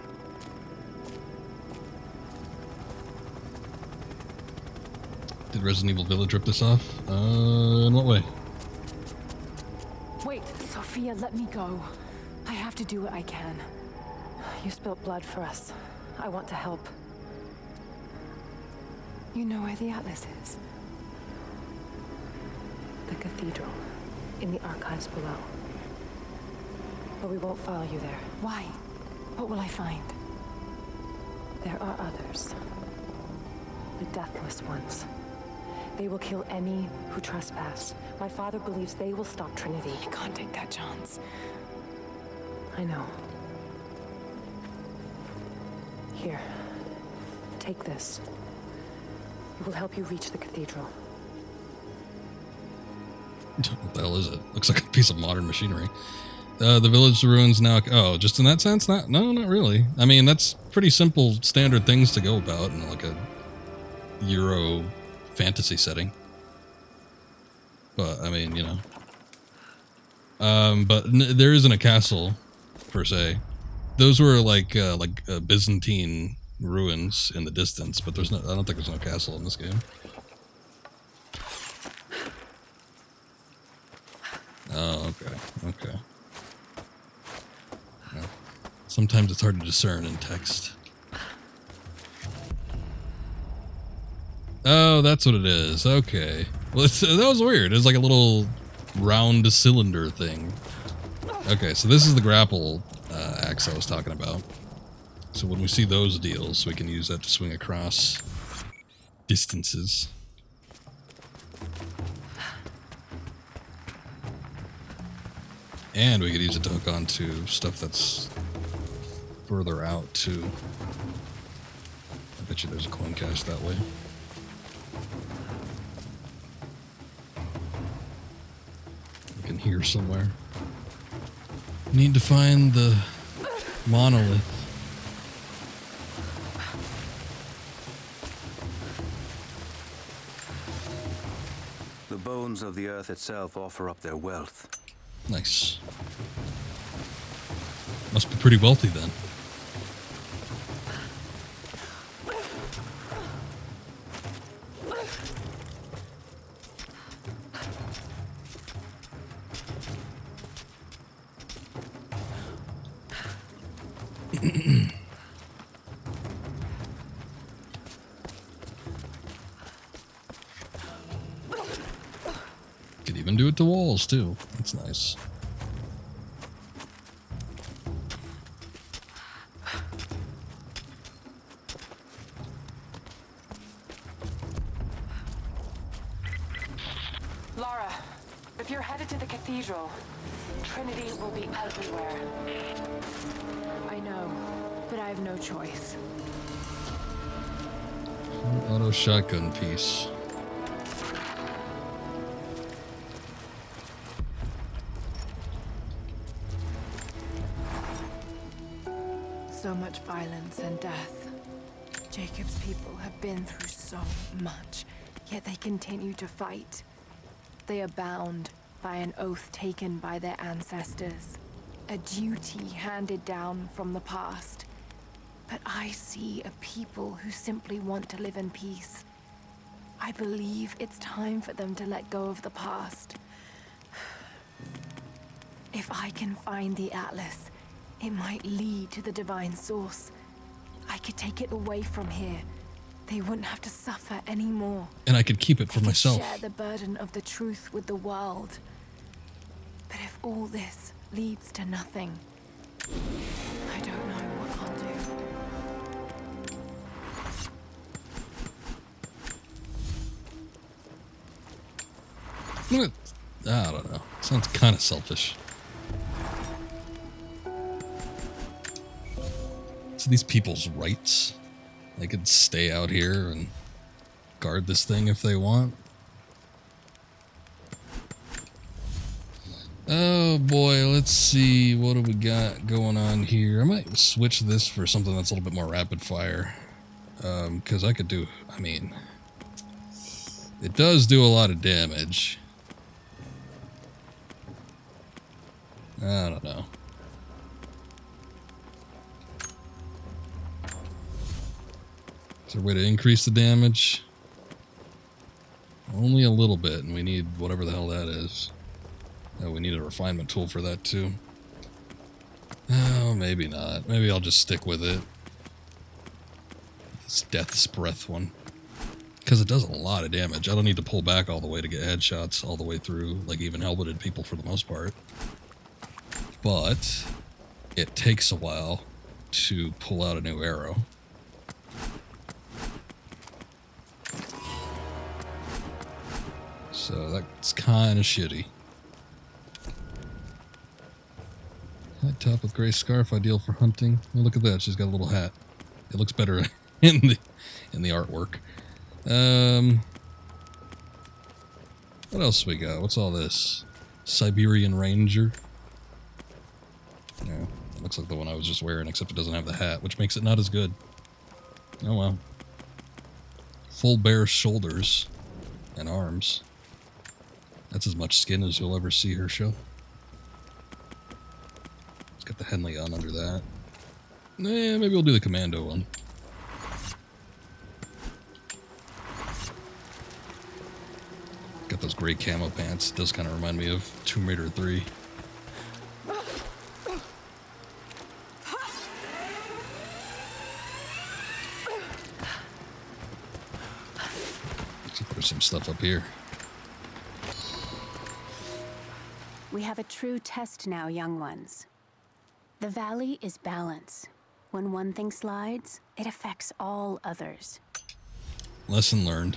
Did Resident Evil Village rip this off? In what way? Wait, Sophia, let me go. I have to do what I can. You spilt blood for us. I want to help. You know where the Atlas is? The cathedral, in the archives below. But we won't follow you there. Why? What will I find? There are others. The Deathless Ones. They will kill any who trespass. My father believes they will stop Trinity. I can't take that chance. I know. Here. Take this. It will help you reach the cathedral. What the hell is it? Looks like a piece of modern machinery. The village ruins now. Oh, just in that sense? No, not really. I mean, that's pretty simple, standard things to go about in like a Euro fantasy setting. But I mean, you know. But there isn't a castle per se. Those were like Byzantine ruins in the distance, but there's no. I don't think there's no castle in this game. Oh, okay. Yeah. Sometimes it's hard to discern in text. Oh, that's what it is. Okay. Well, that was weird. It was like a little round cylinder thing. Okay, so this is the grapple axe I was talking about. So when we see those deals, we can use that to swing across distances. And we could use it to hook onto stuff that's further out, too. I bet you there's a coin cache that way. We can hear somewhere. Need to find the monolith. The bones of the earth itself offer up their wealth. Nice. Must be pretty wealthy then. Could even do it to walls too. That's nice. Lara, if you're headed to the cathedral, Trinity will be everywhere. I know, but I have no choice. Auto shotgun piece. So much violence and death. Jacob's people have been through so much, yet they continue to fight. They are bound by an oath taken by their ancestors, a duty handed down from the past. But I see a people who simply want to live in peace. I believe it's time for them to let go of the past. If I can find the Atlas, it might lead to the divine source. I could take it away from here. They wouldn't have to suffer anymore. And I could keep it for myself. Share the burden of the truth with the world. But if all this leads to nothing, I don't know what I'll do. I don't know. Sounds kind of selfish. It's these people's rights. They could stay out here and guard this thing if they want. Oh boy, let's see. What do we got going on here? I might switch this for something that's a little bit more rapid fire. Because I could do, I mean, it does do a lot of damage. I don't know. Is there a way to increase the damage? Only a little bit, and we need whatever the hell that is. Oh, we need a refinement tool for that too. Oh, maybe not. Maybe I'll just stick with it. This Death's Breath one. Because it does a lot of damage. I don't need to pull back all the way to get headshots all the way through, like even helmeted people for the most part. But it takes a while to pull out a new arrow. So that's kind of shitty. High top with gray scarf, ideal for hunting. Oh, look at that, she's got a little hat. It looks better in the artwork. What else we got? What's all this? Siberian Ranger. Yeah, it looks like the one I was just wearing, except it doesn't have the hat, which makes it not as good. Oh well. Full bare shoulders and arms. That's as much skin as you'll ever see her show. It's got the Henley on under that. Maybe we'll do the commando one. Got those gray camo pants. It does kind of remind me of Tomb Raider 3. There's some stuff up here. We have a true test now, young ones. The valley is balance. When one thing slides, it affects all others. Lesson learned.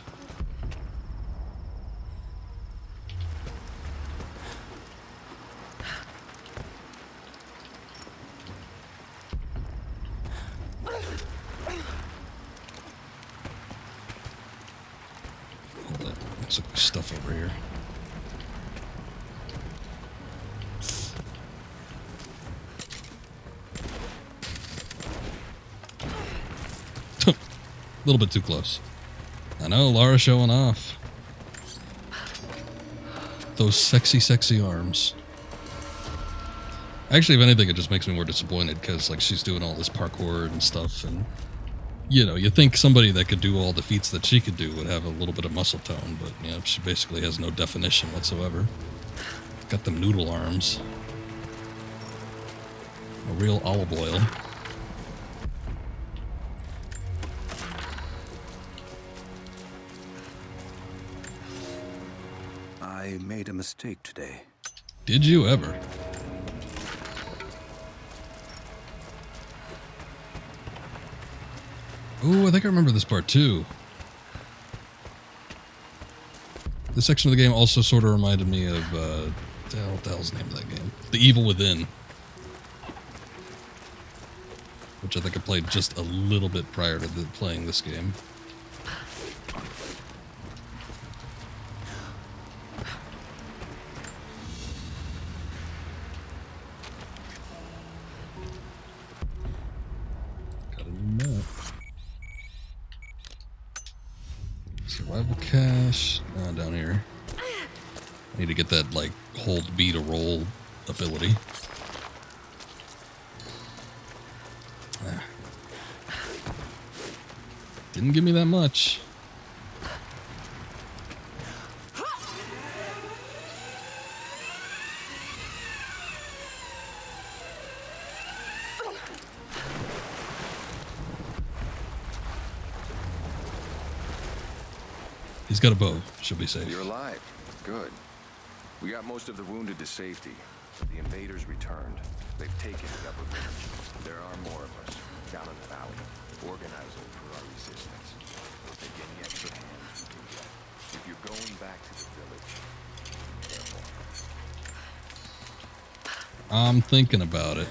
Hold up. Looks like there's stuff over here. A little bit too close. I know, Lara showing off. Those sexy, sexy arms. Actually, if anything, it just makes me more disappointed because, like, she's doing all this parkour and stuff, and you know, you think somebody that could do all the feats that she could do would have a little bit of muscle tone, but you know, she basically has no definition whatsoever. Got them noodle arms. A real olive oil. I made a mistake today. Did you ever? Ooh, I think I remember this part too. This section of the game also sort of reminded me of, what the hell's the name of that game? The Evil Within. Which I think I played just a little bit prior to playing this game. Got a new map. Survival cache. Down here. I need to get that, like, hold B to roll ability. Didn't give me that much. He's got a bow. Should be safe. You're alive. Good. We got most of the wounded to safety. The invaders returned. They've taken the upper village. There are more of us down in the valley, organizing for our resistance. They're getting extra hands. If you're going back to the village, be careful. I'm thinking about it.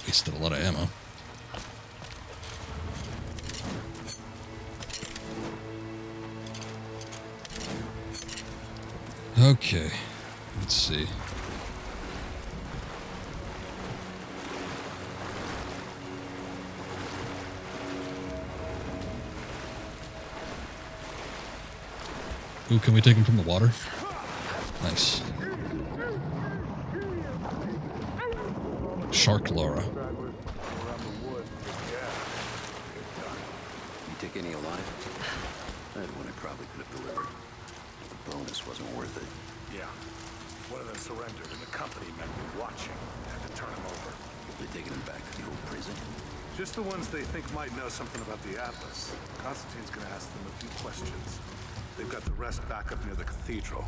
Wasted a lot of ammo. Okay, let's see. Ooh, can we take him from the water? Nice. Shark Lara. You take any alive? I had one I probably could have delivered. bonus wasn't worth it. Yeah. One of them surrendered, and the company men were watching. Had to turn him over. They're taking him back to the old prison. Just the ones they think might know something about the Atlas. Constantine's gonna ask them a few questions. They've got the rest back up near the cathedral.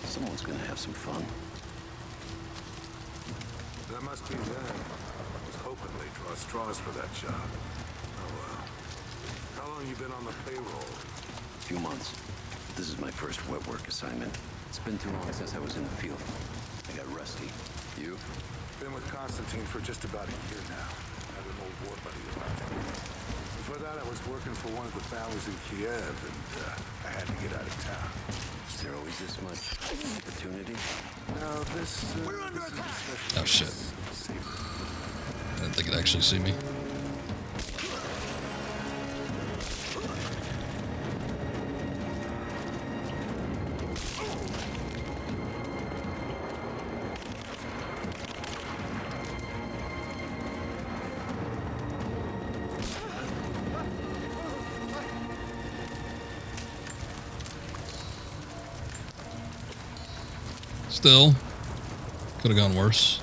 Someone's gonna have some fun. That must be them. I was hoping they'd draw straws for that job. Oh well. How long you been on the payroll? A few months. This is my first wet work assignment. It's been too long since I was in the field. I got rusty. You? Been with Constantine for just about a year now. Had an old war buddy around him. Before that, I was working for one of the families in Kiev, and I had to get out of town. Is there always this much opportunity? No, this... We're under attack! Oh, shit. I didn't think it'd actually see me. Still, could have gone worse.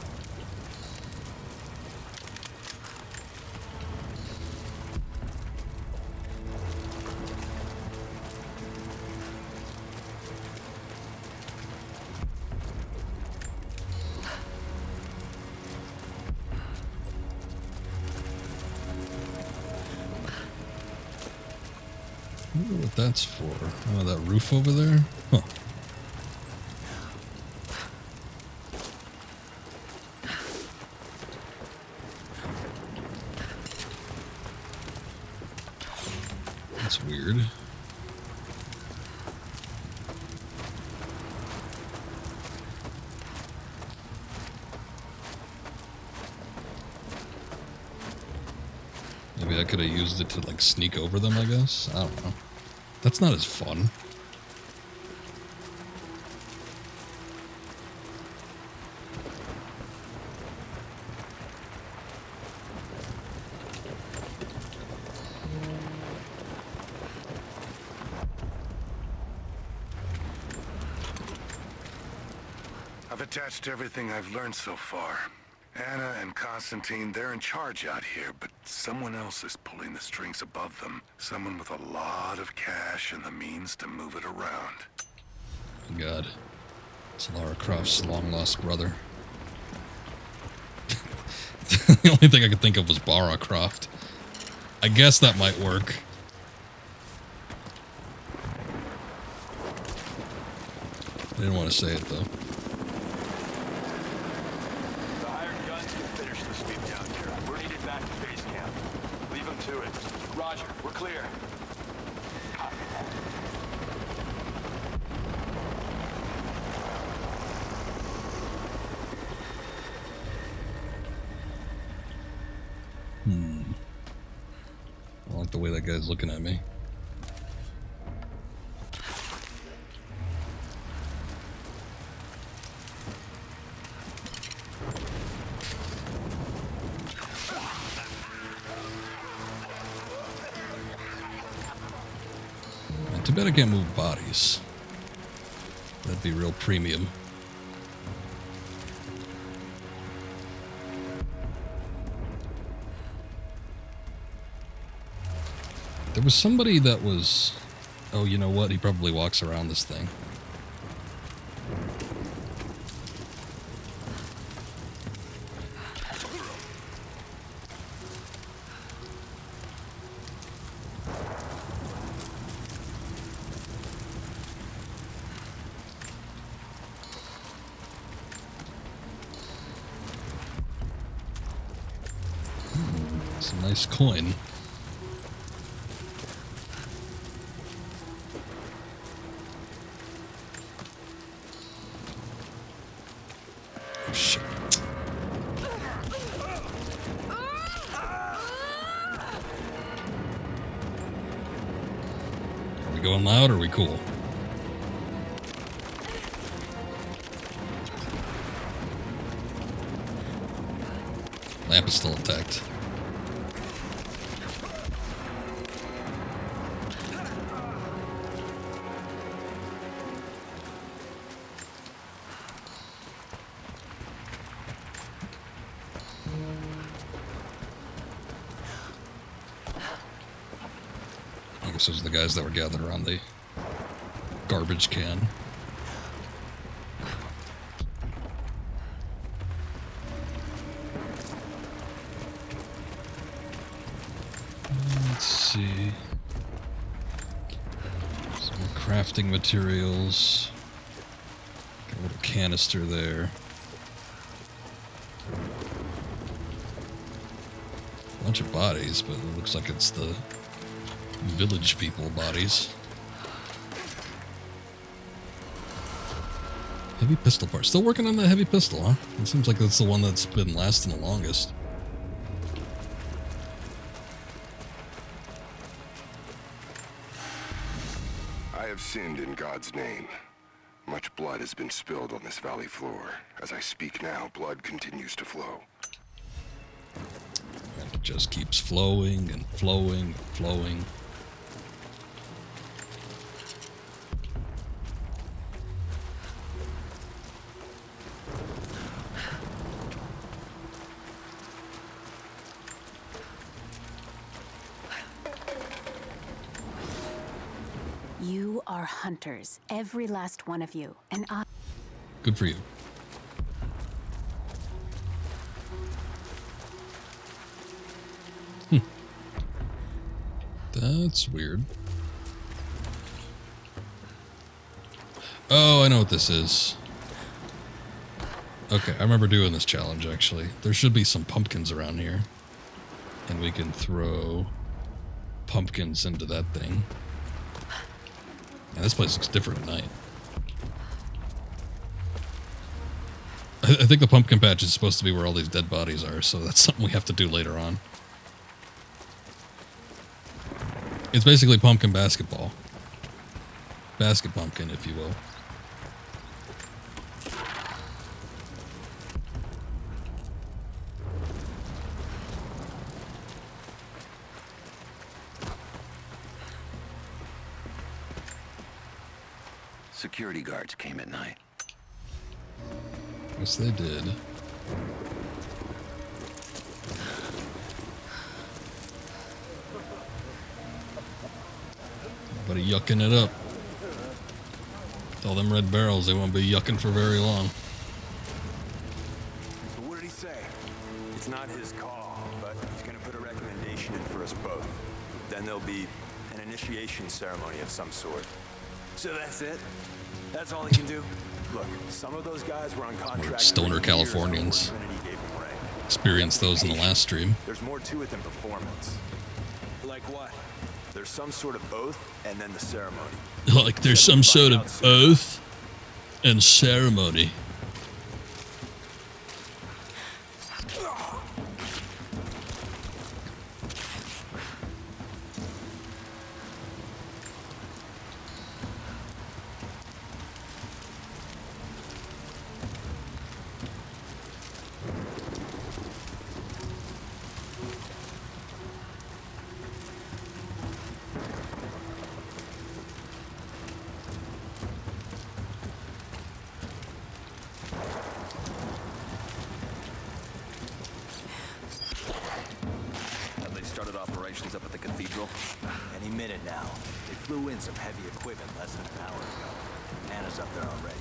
I wonder what that's for. Oh, that roof over there? Huh. That's weird. Maybe I could have used it to, like, sneak over them, I guess? I don't know. That's not as fun. I've attached everything I've learned so far. Anna and Constantine, they're in charge out here, but someone else is pulling the strings above them. Someone with a lot of cash and the means to move it around. God. It's Lara Croft's long-lost brother. The only thing I could think of was Lara Croft. I guess that might work. I didn't want to say it, though. Roger, we're clear. I like the way that guy's looking at me. Too bad I can't move bodies. That'd be real premium. There was somebody that was... Oh, you know what? He probably walks around this thing. It's a nice coin. Oh, shit. Are we going loud or are we cool? Lamp is still intact. guess those are the guys that were gathered around the garbage can. Let's see. Some more crafting materials. Got a little canister there. Bunch of bodies, but it looks like it's the village people bodies. Heavy pistol part. Still working on that heavy pistol, huh? It seems like that's the one that's been lasting the longest. I have sinned in God's name. Much blood has been spilled on this valley floor. As I speak now, blood continues to flow. And it just keeps flowing and flowing and flowing. You are hunters, every last one of you, and I... Good for you. That's weird. Oh, I know what this is. Okay, I remember doing this challenge, actually. There should be some pumpkins around here. And we can throw pumpkins into that thing. Man, this place looks different at night. I think the pumpkin patch is supposed to be where all these dead bodies are, so that's something we have to do later on. It's basically pumpkin basketball. Basket pumpkin, if you will. Security guards came at night. Yes, they did. Everybody yucking it up. With all them red barrels, they won't be yucking for very long. So what did he say? It's not his call, but he's gonna put a recommendation in for us both. Then there'll be an initiation ceremony of some sort. So that's it? That's all he can do? Look, some of those guys were on contract. Stoner Californians. Experienced those in the last stream. There's more to it than performance. Like what? There's some sort of oath and then the ceremony. Like there's some sort of oath and ceremony. Up at the cathedral? Any minute now. They flew in some heavy equipment less than an hour ago. Anna's up there already.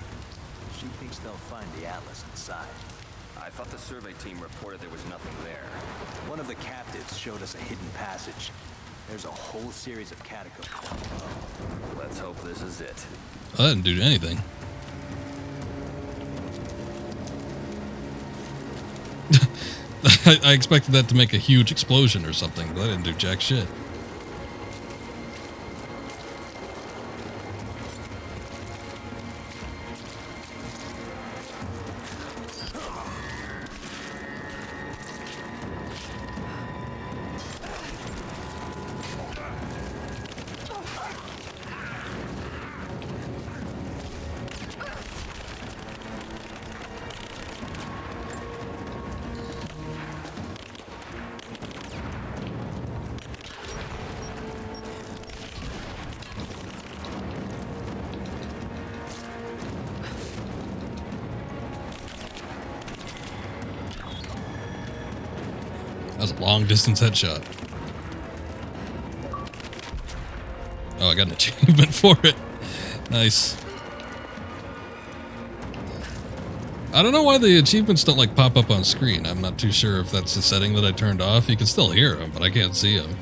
She thinks they'll find the Atlas inside. I thought the survey team reported there was nothing there. One of the captives showed us a hidden passage. There's a whole series of catacombs. Let's hope this is it. I didn't do anything. I expected that to make a huge explosion or something, but I didn't do jack shit. That was a long distance headshot. Oh, I got an achievement for it. Nice. I don't know why the achievements don't like pop up on screen. I'm not too sure if that's the setting that I turned off. You can still hear them, but I can't see them.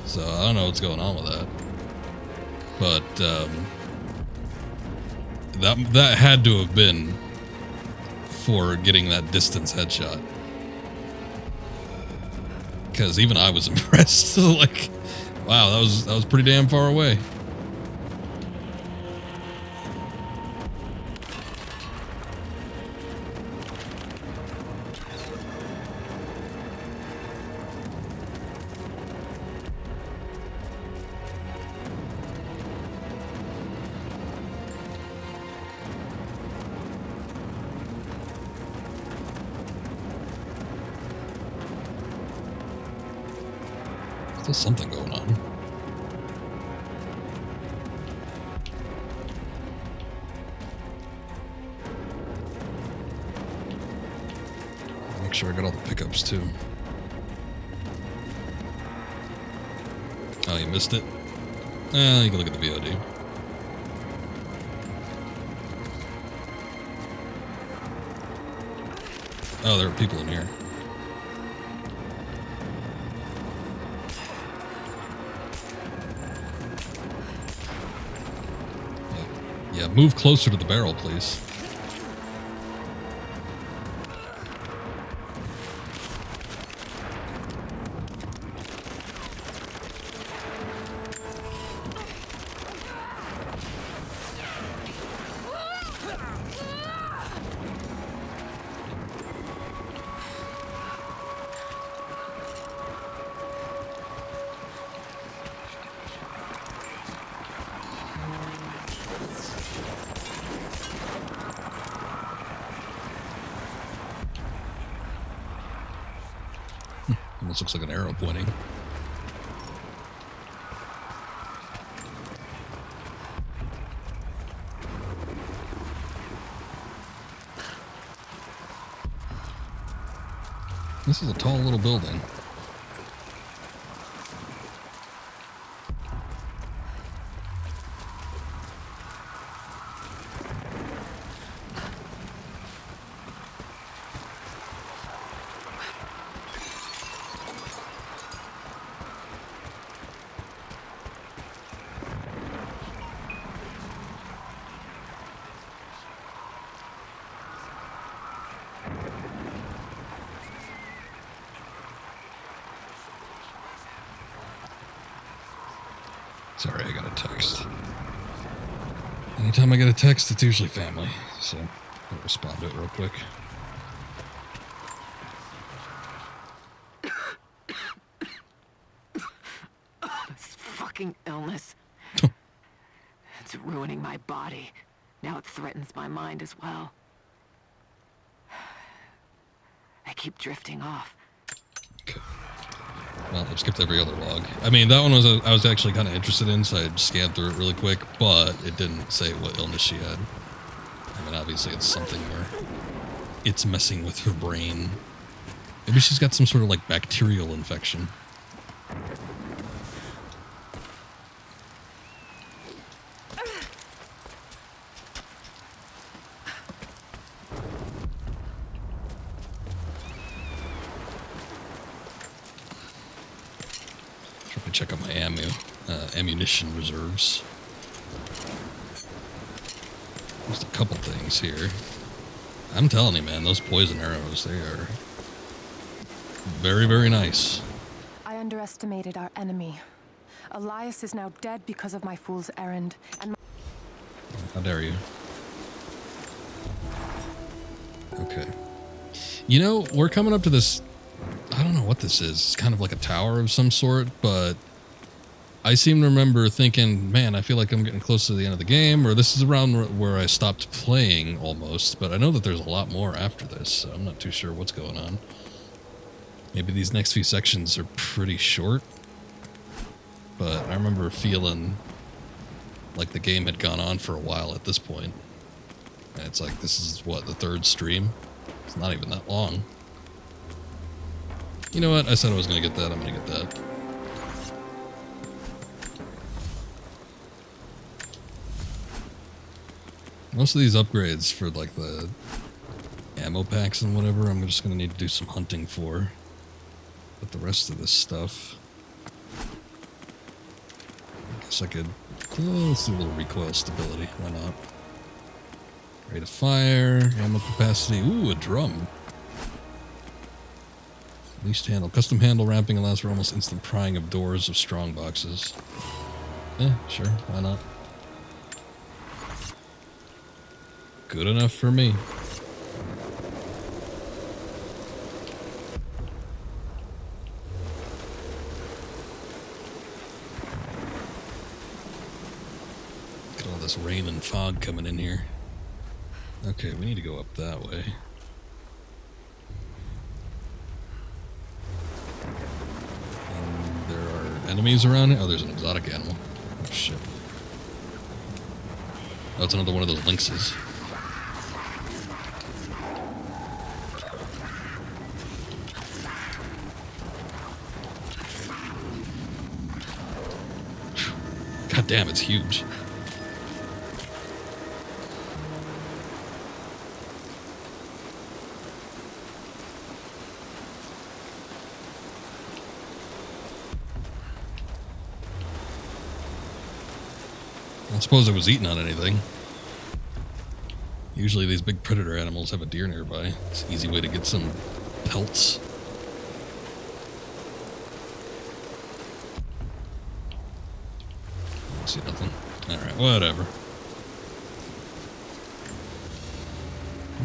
So I don't know what's going on with that. But that had to have been for getting that distance headshot. Because even I was impressed. Like, wow, that was pretty damn far away. Still something going on. Make sure I got all the pickups too. Oh, you missed it? You can look at the VOD. Oh, there are people in here. Yeah, move closer to the barrel, please. Almost looks like an arrow pointing. This is a tall little building. Sorry, I got a text. Anytime I get a text, it's usually family, so I'll respond to it real quick. This fucking illness. It's ruining my body. Now it threatens my mind as well. I keep drifting off. Well, I've skipped every other log. I mean, that one was I was actually kind of interested in, so I scanned through it really quick, but it didn't say what illness she had. I mean, obviously it's something where it's messing with her brain. Maybe she's got some sort of, like, bacterial infection. Check out my ammunition reserves. Just a couple things here. I'm telling you, man, those poison arrows, they are very, very nice. I underestimated our enemy. Elias is now dead because of my fool's errand, and How dare you? Okay. You know, we're coming up to this... I don't know what this is. It's kind of like a tower of some sort, but I seem to remember thinking, man, I feel like I'm getting close to the end of the game, or this is around where I stopped playing almost, but I know that there's a lot more after this, so I'm not too sure what's going on. Maybe these next few sections are pretty short, but I remember feeling like the game had gone on for a while at this point. And it's like, this is what, the third stream? It's not even that long. You know what? I said I was going to get that. I'm going to get that. Most of these upgrades for like the ammo packs and whatever, I'm just gonna need to do some hunting for. But the rest of this stuff, I guess I could. Let's do a little recoil stability. Why not? Rate of fire, ammo capacity. Ooh, a drum. Least handle. Custom handle wrapping allows for almost instant prying of doors of strong boxes. Yeah, sure. Why not? Good enough for me. Look at all this rain and fog coming in here. Okay, we need to go up that way. And there are enemies around here. Oh, there's an exotic animal. Oh, shit. Oh, it's another one of those lynxes. God damn, it's huge. I suppose it was eating on anything. Usually these big predator animals have a deer nearby. It's an easy way to get some pelts. I see nothing. Alright, whatever.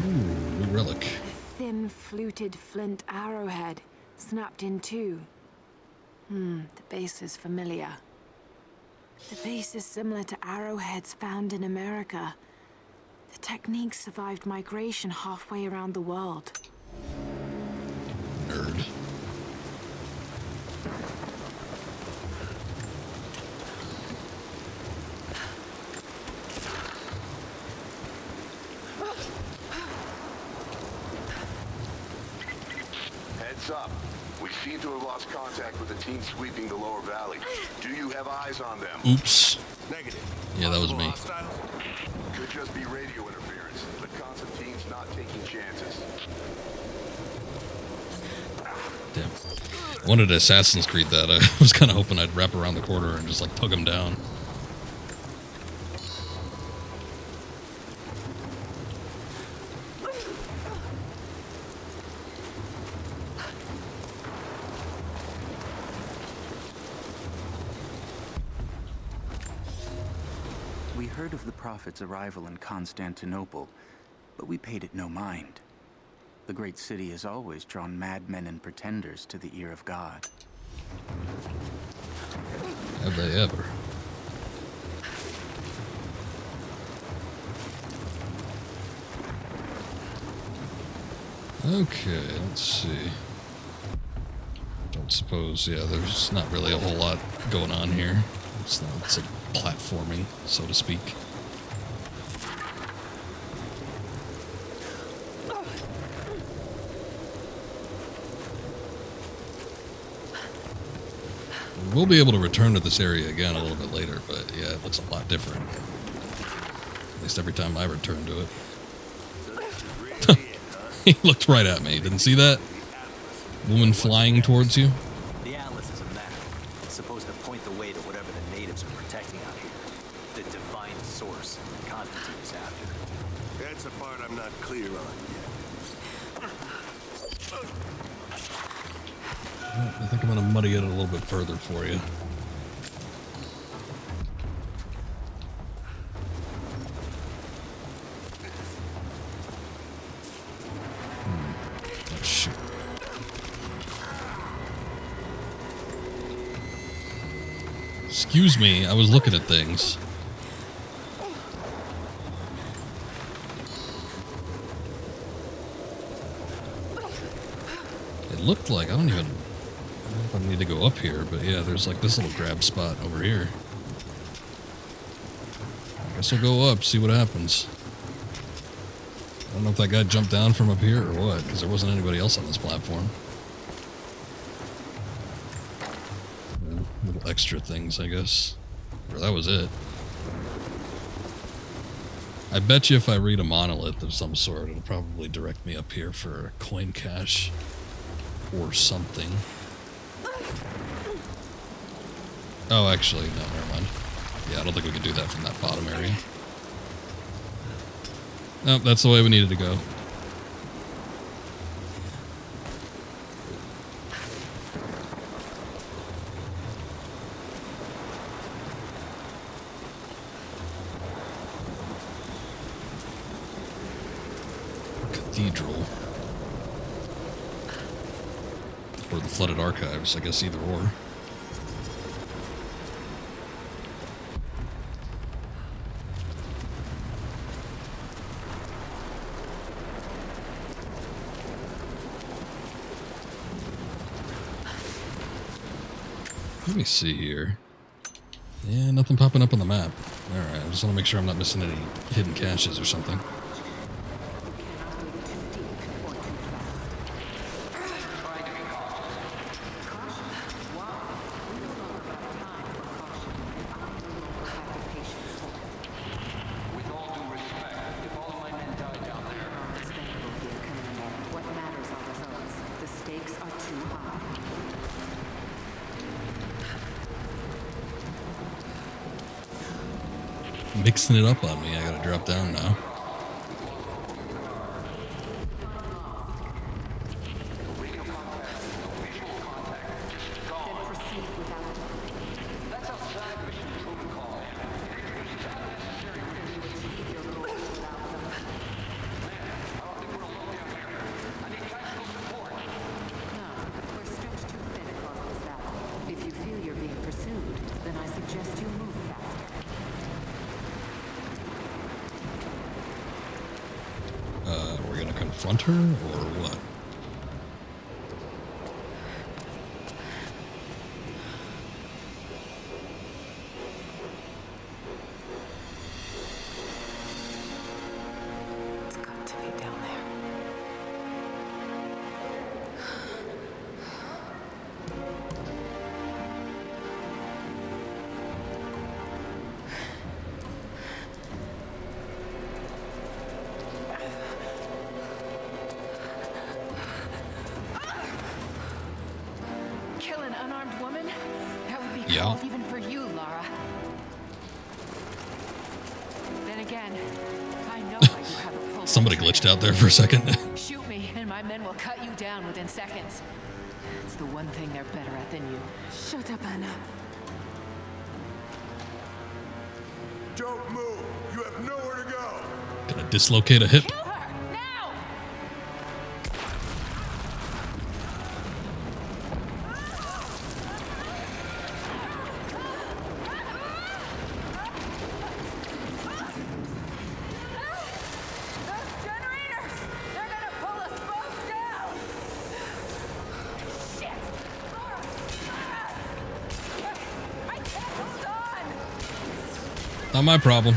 Ooh, new relic. A thin, fluted flint arrowhead, snapped in two. The base is familiar. The base is similar to arrowheads found in America. The technique survived migration halfway around the world. Nerd. Heads up. We seem to have lost contact with the team sweeping the lower valley. Do you have eyes on them? Oops. Negative. Yeah, that was me. Could just be radio interference, but Constantine's not taking chances. Damn. I wanted Assassin's Creed that. I was kind of hoping I'd wrap around the corner and just like tug him down. We heard of the Prophet's arrival in Constantinople, but we paid it no mind. The great city has always drawn madmen and pretenders to the ear of God. Have they ever? Okay, let's see. Don't suppose, yeah, there's not really a whole lot going on here. It's like platforming, so to speak. We'll be able to return to this area again a little bit later, but yeah, it looks a lot different. At least every time I return to it. He looked right at me. Didn't see that? Woman flying towards you. The Atlas is a map. It's supposed to point the way to whatever the natives are protecting out here. The divine source Constantine is after. That's the part I'm not clear on I think I'm going to muddy it a little bit further for you. Oh, shoot. Excuse me, I was looking at things. It looked like, I don't know if I need to go up here, but yeah, there's like this little grab spot over here. I guess I'll go up, see what happens. I don't know if that guy jumped down from up here or what, because there wasn't anybody else on this platform. Little extra things, I guess. Or that was it. I bet you if I read a monolith of some sort, it'll probably direct me up here for a coin cache or something. Oh, actually, no, never mind. Yeah, I don't think we can do that from that bottom area. Nope, that's the way we needed to go. Cathedral. Or the flooded archives, I guess either or. Let me see here. Yeah, nothing popping up on the map. Alright, I just want to make sure I'm not missing any hidden caches or something. Mixing it up on me. I gotta drop down now. If you feel you're being pursued, then I suggest you move faster. We're gonna confront her, or what? It's got to be down there. Kill an unarmed woman? That would be Yeah. cold even for you, Lara. Then again, I know why you have a pull. Somebody glitched out there for a second. Shoot me, and my men will cut you down within seconds. It's the one thing they're better at than you. Shut up, Anna. Don't move! You have nowhere to go! Gonna dislocate a hip. Kill her! Now! Those generators! They're gonna pull us both down! Shit! Lara! I can't hold on! Not my problem.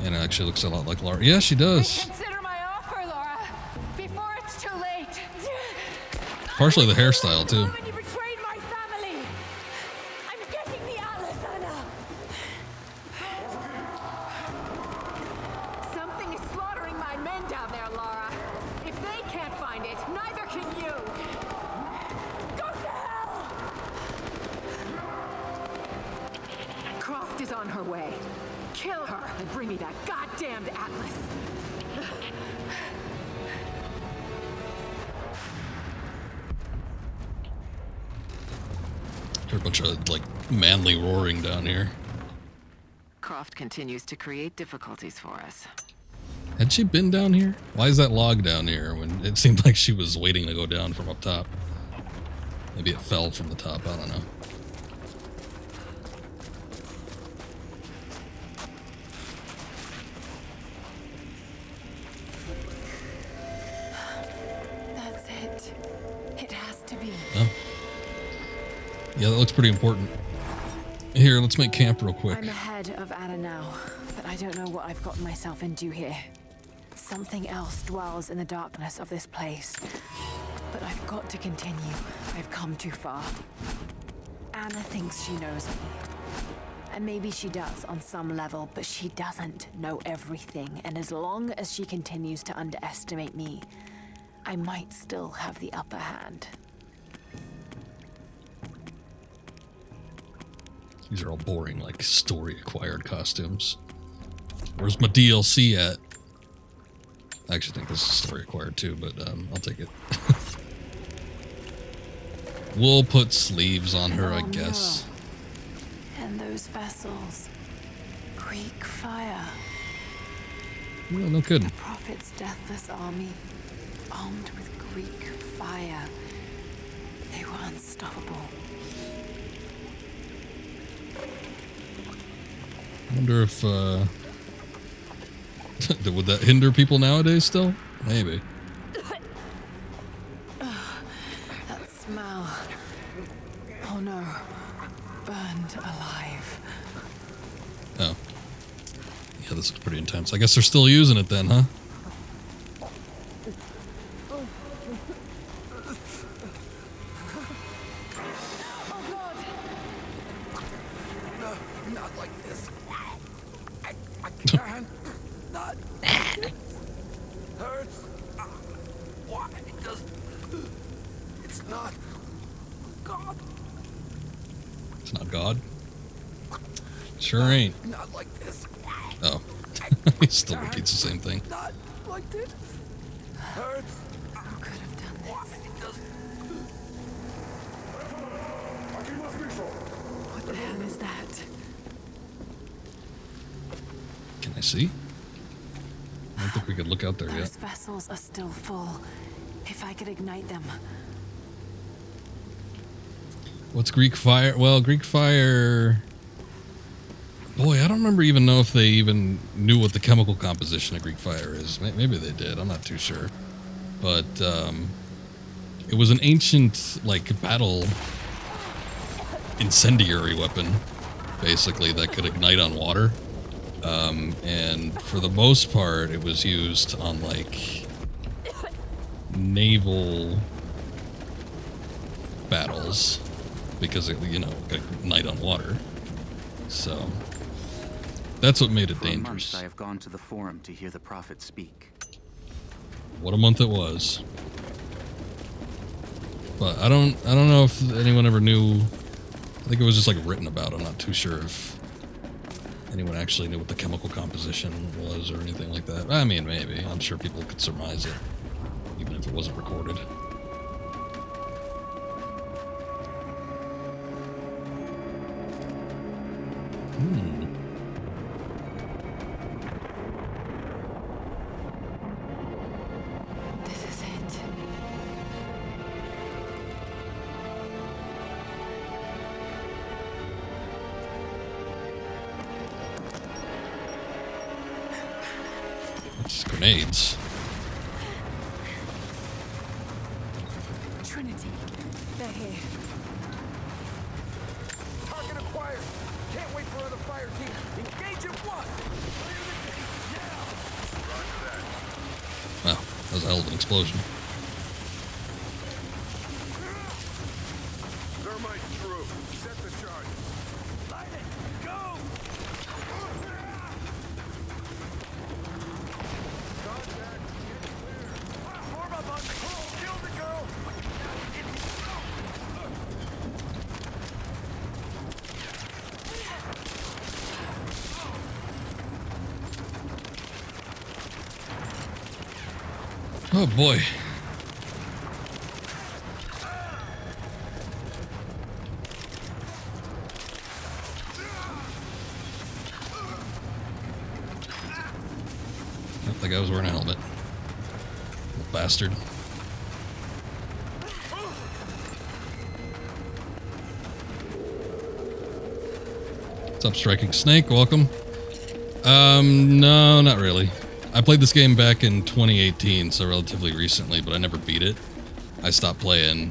And it actually looks a lot like Lara. Yeah, she does. Consider my offer, Lara, before it's too late. Partially the hairstyle, too. You betrayed my family. I'm getting the Atlas, Anna. Something is slaughtering my men down there, Lara. If they can't find it, neither can you. Go to hell! Croft is on her way. Kill her and bring me that goddamned Atlas. Hear a bunch of, like, manly roaring down here. Croft continues to create difficulties for us. Had she been down here? Why is that log down here when it seemed like she was waiting to go down from up top? Maybe it fell from the top, I don't know. That's it. It has to be. Oh. Yeah, that looks pretty important. Here, let's make camp real quick. I'm ahead of Anna now, but I don't know what I've gotten myself into here. Something else dwells in the darkness of this place, But I've got to continue. I've come too far. Anna thinks she knows me. And maybe she does on some level, but she doesn't know everything. And as long as she continues to underestimate me, I might still have the upper hand. These are all boring, like, story-acquired costumes. Where's my DLC at? I actually think this is story-acquired too, but I'll take it. We'll put sleeves on her, I guess. And those vessels. Greek fire. Well, no kidding. The Prophet's deathless army, armed with Greek fire. They were unstoppable. I wonder if, would that hinder people nowadays still? Maybe. That smell. Oh no. Burned alive. Oh. Yeah, this looks pretty intense. I guess they're still using it then, huh? Sure ain't. Not like this. Oh. He still repeats the same thing. Not like this. Hurts. Who could have done this? What the hell is that? Can I see? I don't think we could look out there yet. Those vessels are still full. If I could ignite them. What's Greek fire? Well, Greek fire... Boy, I don't remember even know if they even knew what the chemical composition of Greek fire is. Maybe they did. I'm not too sure. But it was an ancient, like, battle incendiary weapon, basically, that could ignite on water. And for the most part, it was used on, like, naval battles because it, you know, could ignite on water. So... that's what made it dangerous. For months I have gone to the forum to hear the prophet speak. What a month it was. But I don't know if anyone ever knew. I think it was just like written about. I'm not too sure if anyone actually knew what the chemical composition was or anything like that. I mean, maybe. I'm sure people could surmise it, even if it wasn't recorded. Grenades. Trinity, they're here. Target acquired. Can't wait for other fire team. Engage at once. Clear the gate now. Roger that. Wow, that was a hell of an explosion. Thermite through. Set the charge. Light it. Go. Form up on me. Kill the girl. Oh boy. Yep, that guy was wearing a helmet. Little bastard. What's up, Striking Snake? Welcome. No, not really. I played this game back in 2018, so relatively recently, but I never beat it. I stopped playing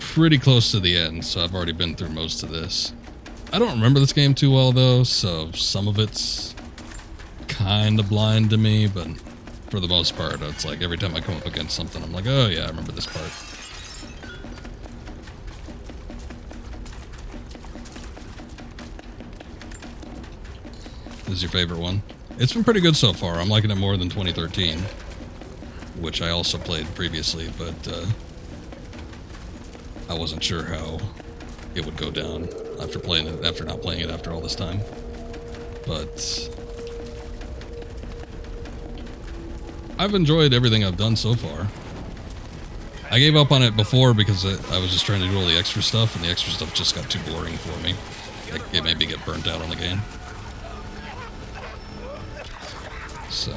pretty close to the end, so I've already been through most of this. I don't remember this game too well, though, so some of it's kind of blind to me, but for the most part. It's like every time I come up against something, I'm like, oh yeah, I remember this part. This is your favorite one? It's been pretty good so far. I'm liking it more than 2013, which I also played previously, but I wasn't sure how it would go down after playing it, after not playing it after all this time. But I've enjoyed everything I've done so far. I gave up on it before because I was just trying to do all the extra stuff, and the extra stuff just got too boring for me. It made me get burnt out on the game. So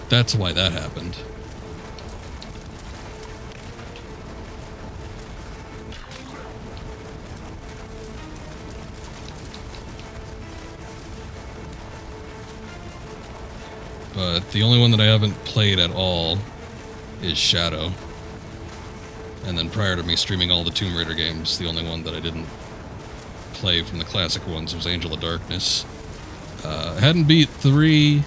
that's why that happened. But the only one that I haven't played at all is Shadow. And then prior to me streaming all the Tomb Raider games, the only one that I didn't play from the classic ones was Angel of Darkness. I hadn't beat 3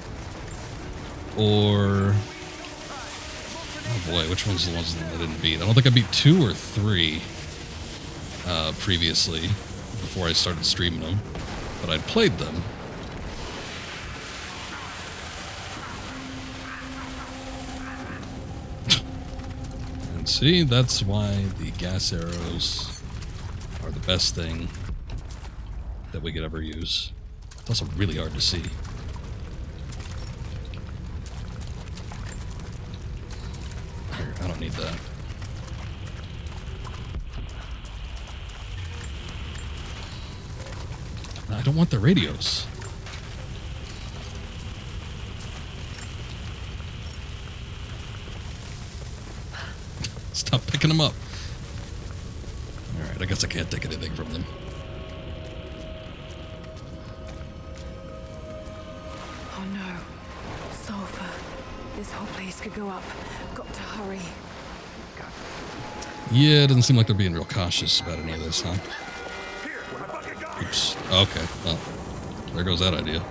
or... oh boy, which one's the ones that I didn't beat? I don't think I beat 2 or 3 previously, before I started streaming them. But I'd played them. And see, that's why the gas arrows are the best thing that we could ever use. It's also really hard to see. Here, I don't need that. I don't want the radios. Stop picking them up. Alright, I guess I can't take anything from them. Oh no. Sulfur. This whole place could go up. Got to hurry. Yeah, it doesn't seem like they're being real cautious about any of this, huh? Oops. Okay, well, there goes that idea.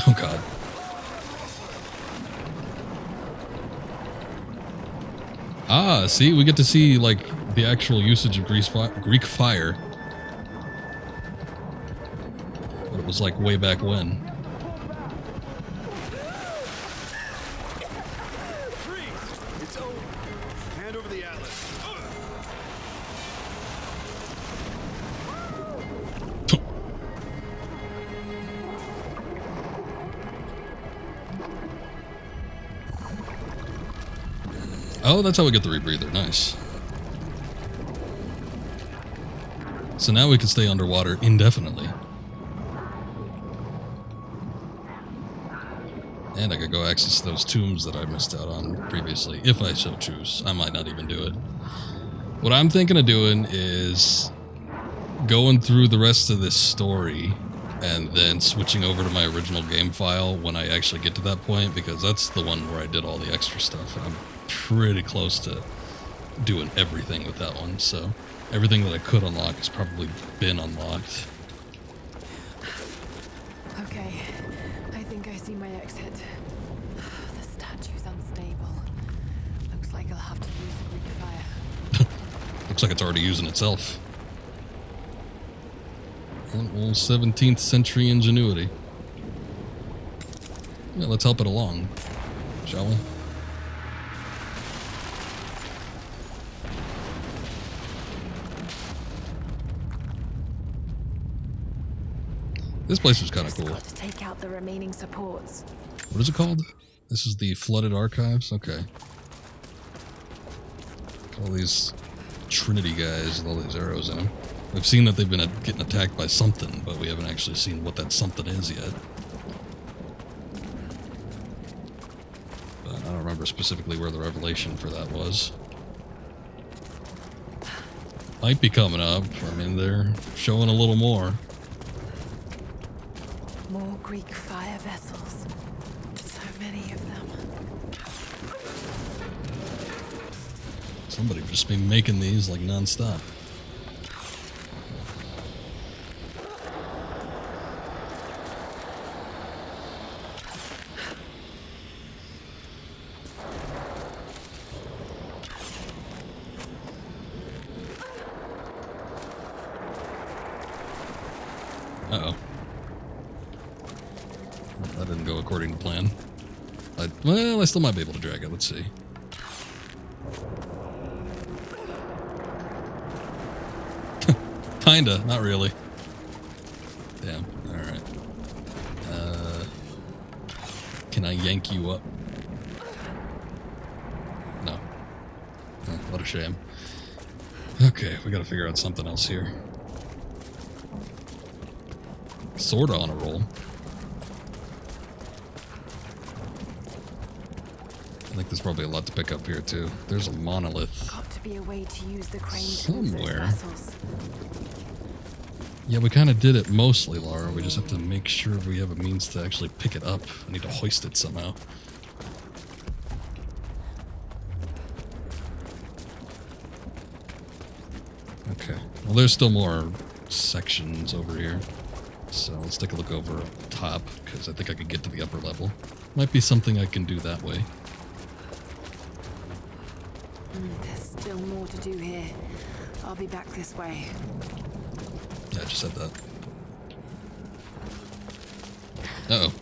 Oh god. Ah, see, we get to see, like, the actual usage of Greek fire. What it was like way back when. It's over. Hand over the atlas. Oh, that's how we get the rebreather. Nice. So now we can stay underwater indefinitely. And I could go access those tombs that I missed out on previously, if I so choose. I might not even do it. What I'm thinking of doing is going through the rest of this story and then switching over to my original game file when I actually get to that point, because that's the one where I did all the extra stuff, and I'm pretty close to doing everything with that one, so everything that I could unlock has probably been unlocked. Okay. I think I see my exit. The statue's unstable. Looks like I'll have to use the Greek fire. Looks like it's already using itself. Old 17th century ingenuity. Yeah, let's help it along, shall we? This place was kind of cool. Got to take out the remaining supports. What is it called? This is the Flooded Archives? Okay. All these Trinity guys with all these arrows in them. We've seen that they've been getting attacked by something, but we haven't actually seen what that something is yet. But I don't remember specifically where the revelation for that was. Might be coming up. I mean, they're showing a little more. More Greek fire vessels. So many of them. Somebody just been making these like non-stop. That didn't go according to plan. Well, I still might be able to drag it. Let's see. Kinda, not really. Damn, alright. Can I yank you up? No. Oh, what a shame. Okay, we gotta figure out something else here. Sorta on a roll. I think there's probably a lot to pick up here too. There's a monolith. Got to be a way to use the crane somewhere. Yeah, we kind of did it mostly, Lara. We just have to make sure we have a means to actually pick it up. I need to hoist it somehow. Okay. Well, there's still more sections over here. So let's take a look over up top, because I think I could get to the upper level. Might be something I can do that way. There's still more to do here. I'll be back this way. Yeah, I just said that. Uh-oh.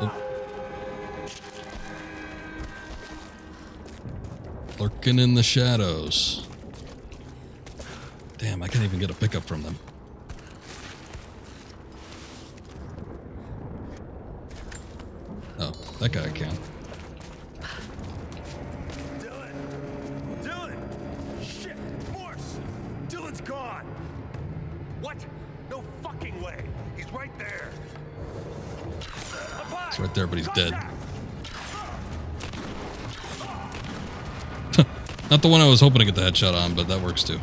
Oh. Lurking in the shadows. Damn, I can't even get a pickup from them. Oh, that guy I can. He's right there, but he's dead. Not the one I was hoping to get the headshot on, but that works too.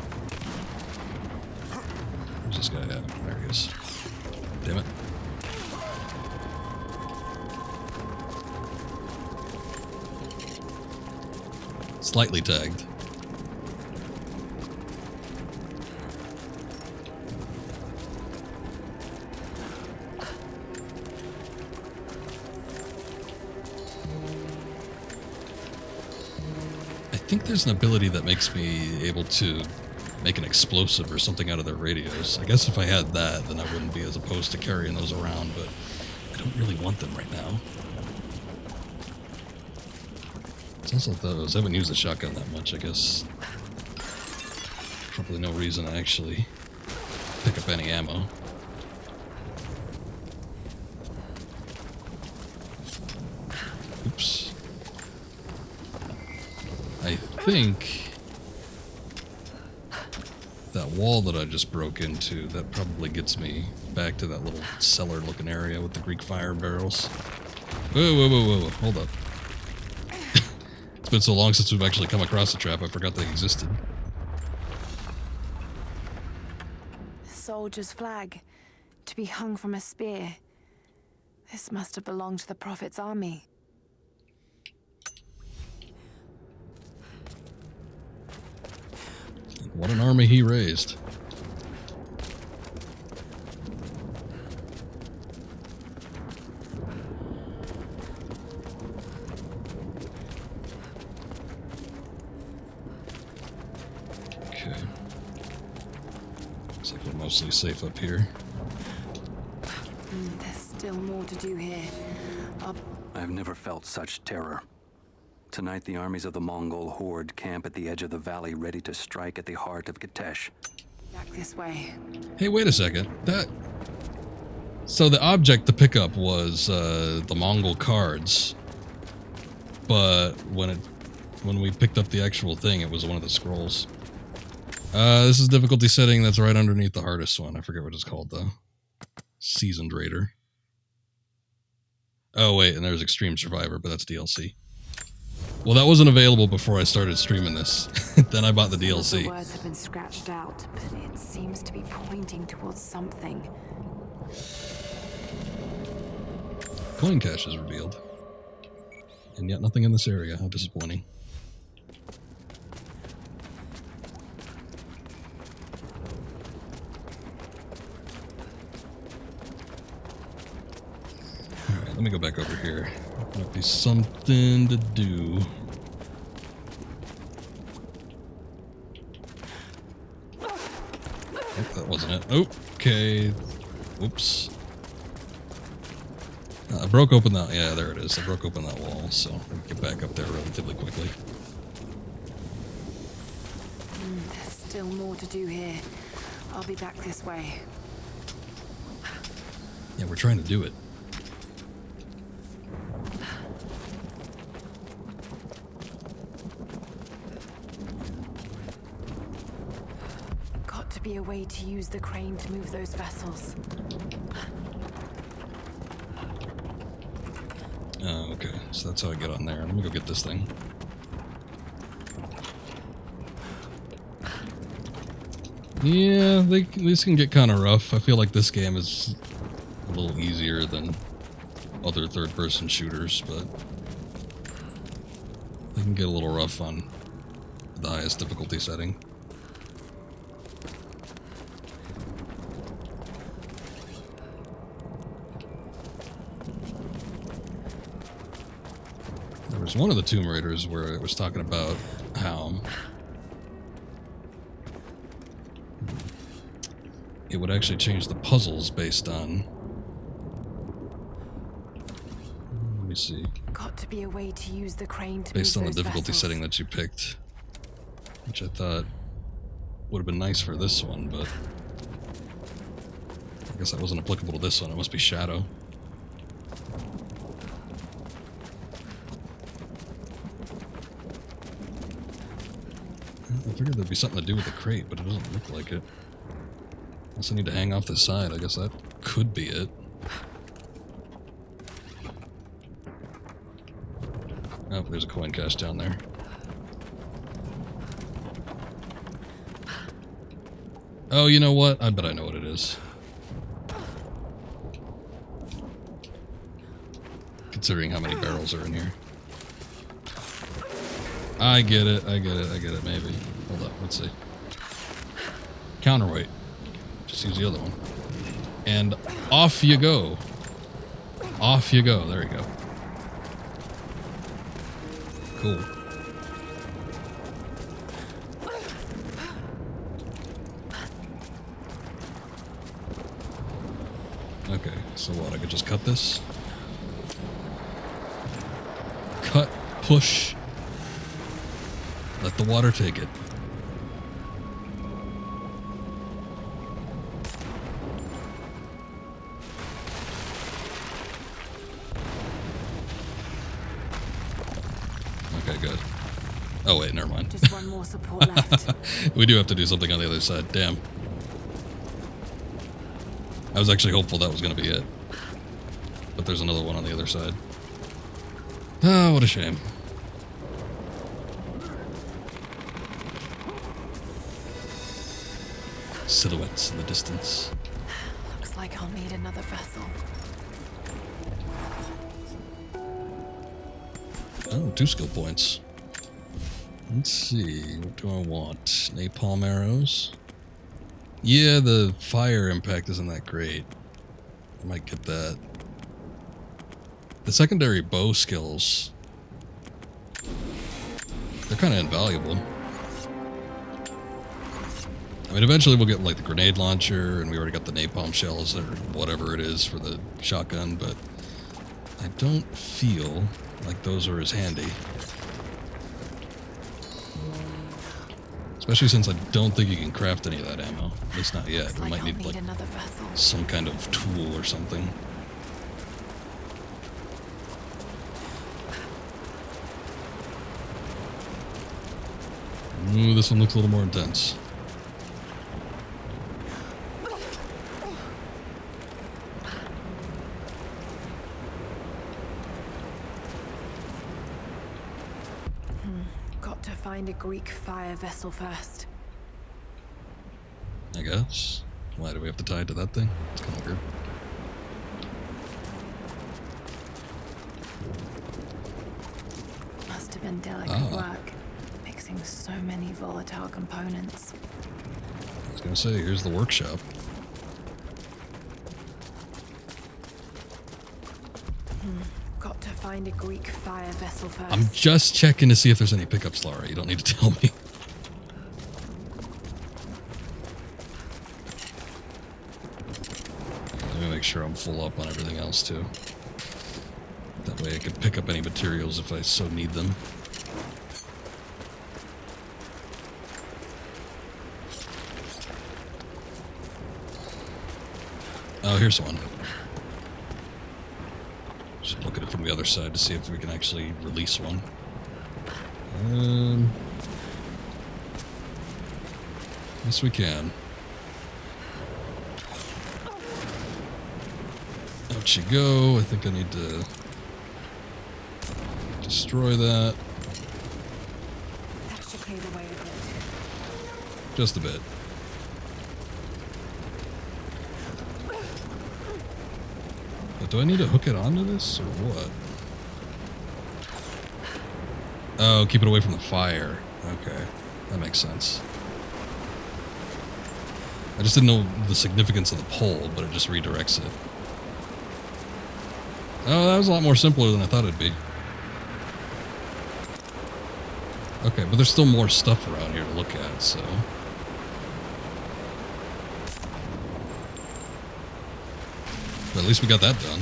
Where's this guy at? There he is. Damn it. Slightly tagged. I think there's an ability that makes me able to make an explosive or something out of their radios. I guess if I had that, then I wouldn't be as opposed to carrying those around, but I don't really want them right now. It's also those. I haven't used the shotgun that much, I guess. Probably no reason to actually pick up any ammo. Oops. I think that wall that I just broke into, that probably gets me back to that little cellar-looking area with the Greek fire barrels. Whoa, whoa, whoa, whoa, whoa. Hold up. It's been so long since we've actually come across the trap, I forgot they existed. Soldier's flag, to be hung from a spear. This must have belonged to the Prophet's army. What an army he raised. Okay. Looks like we're mostly safe up here. There's still more to do here. I've never felt such terror. Tonight, the armies of the Mongol horde camp at the edge of the valley, ready to strike at the heart of Gatesh. Back this way. Hey, wait a second. So the object to pick up was the Mongol cards, but when we picked up the actual thing, it was one of the scrolls. This is difficulty setting that's right underneath the hardest one. I forget what it's called though. Seasoned Raider. Oh wait, and there's Extreme Survivor, but that's DLC. Well, that wasn't available before I started streaming this. Then I bought the DLC. The words have been scratched out, but it seems to be pointing towards something. Coin cache is revealed. And yet nothing in this area. How disappointing. Alright, let me go back over here. Might be something to do. Oh, that wasn't it. Okay. Whoops. broke open that... Yeah, there it is. I broke open that wall, so I can get back up there relatively quickly. There's still more to do here. I'll be back this way. Yeah, we're trying to do it. Got to be a way to use the crane to move those vessels. Oh, okay. So that's how I get on there. Let me go get this thing. Yeah, these can get kind of rough. I feel like this game is a little easier than other third-person shooters, but they can get a little rough on the highest difficulty setting. There was one of the Tomb Raiders where it was talking about how it would actually change the puzzles based on... Let me see. Got to be a way to use the crane to Based on move the those difficulty vessels. setting that you picked. Which I thought would have been nice for this one, but... I guess that wasn't applicable to this one. It must be Shadow. I figured there'd be something to do with the crate, but it doesn't look like it. Unless I need to hang off the side. I guess that could be it. Oh, there's a coin cache down there. Oh, you know what? I bet I know what it is. Considering how many barrels are in here. I get it, maybe. Hold up, let's see. Counterweight. Just use the other one. And off you go. Off you go. There you go. Cool. Okay, so what? I could just cut this? Cut, push. Let the water take it. Okay, good. Oh wait, never mind. Just one more support left. We do have to do something on the other side. Damn. I was actually hopeful that was going to be it. But there's another one on the other side. Oh, what a shame. Silhouettes in the distance. Looks like I'll need another vessel. Oh, 2 skill points. Let's see, what do I want? Napalm arrows? Yeah, the fire impact isn't that great. I might get that. The secondary bow skills, they're kind of invaluable. I mean, eventually we'll get like the grenade launcher, and we already got the napalm shells or whatever it is for the shotgun, but I don't feel like those are as handy. Especially since I don't think you can craft any of that ammo. At least not yet. We might need like another vessel. Some kind of tool or something. Ooh, this one looks a little more intense. Got to find a Greek fire vessel first. I guess. Why do we have to tie it to that thing? It's kind of weird. Must have been delicate work, mixing so many volatile components. I was gonna say, here's the workshop. Got to find a Greek fire vessel first. I'm just checking to see if there's any pickups, Lara. You don't need to tell me. Let me make sure I'm full up on everything else, too. Way I could pick up any materials if I so need them. Oh, here's one. Should look at it from the other side to see if we can actually release one. Yes, we can. Out you go. I think I need to destroy that. That should clear the way a bit. Just a bit. But do I need to hook it onto this, or what? Oh, keep it away from the fire. Okay, that makes sense. I just didn't know the significance of the pole, but it just redirects it. Oh, that was a lot more simpler than I thought it'd be. Okay, but there's still more stuff around here to look at, so... But at least we got that done.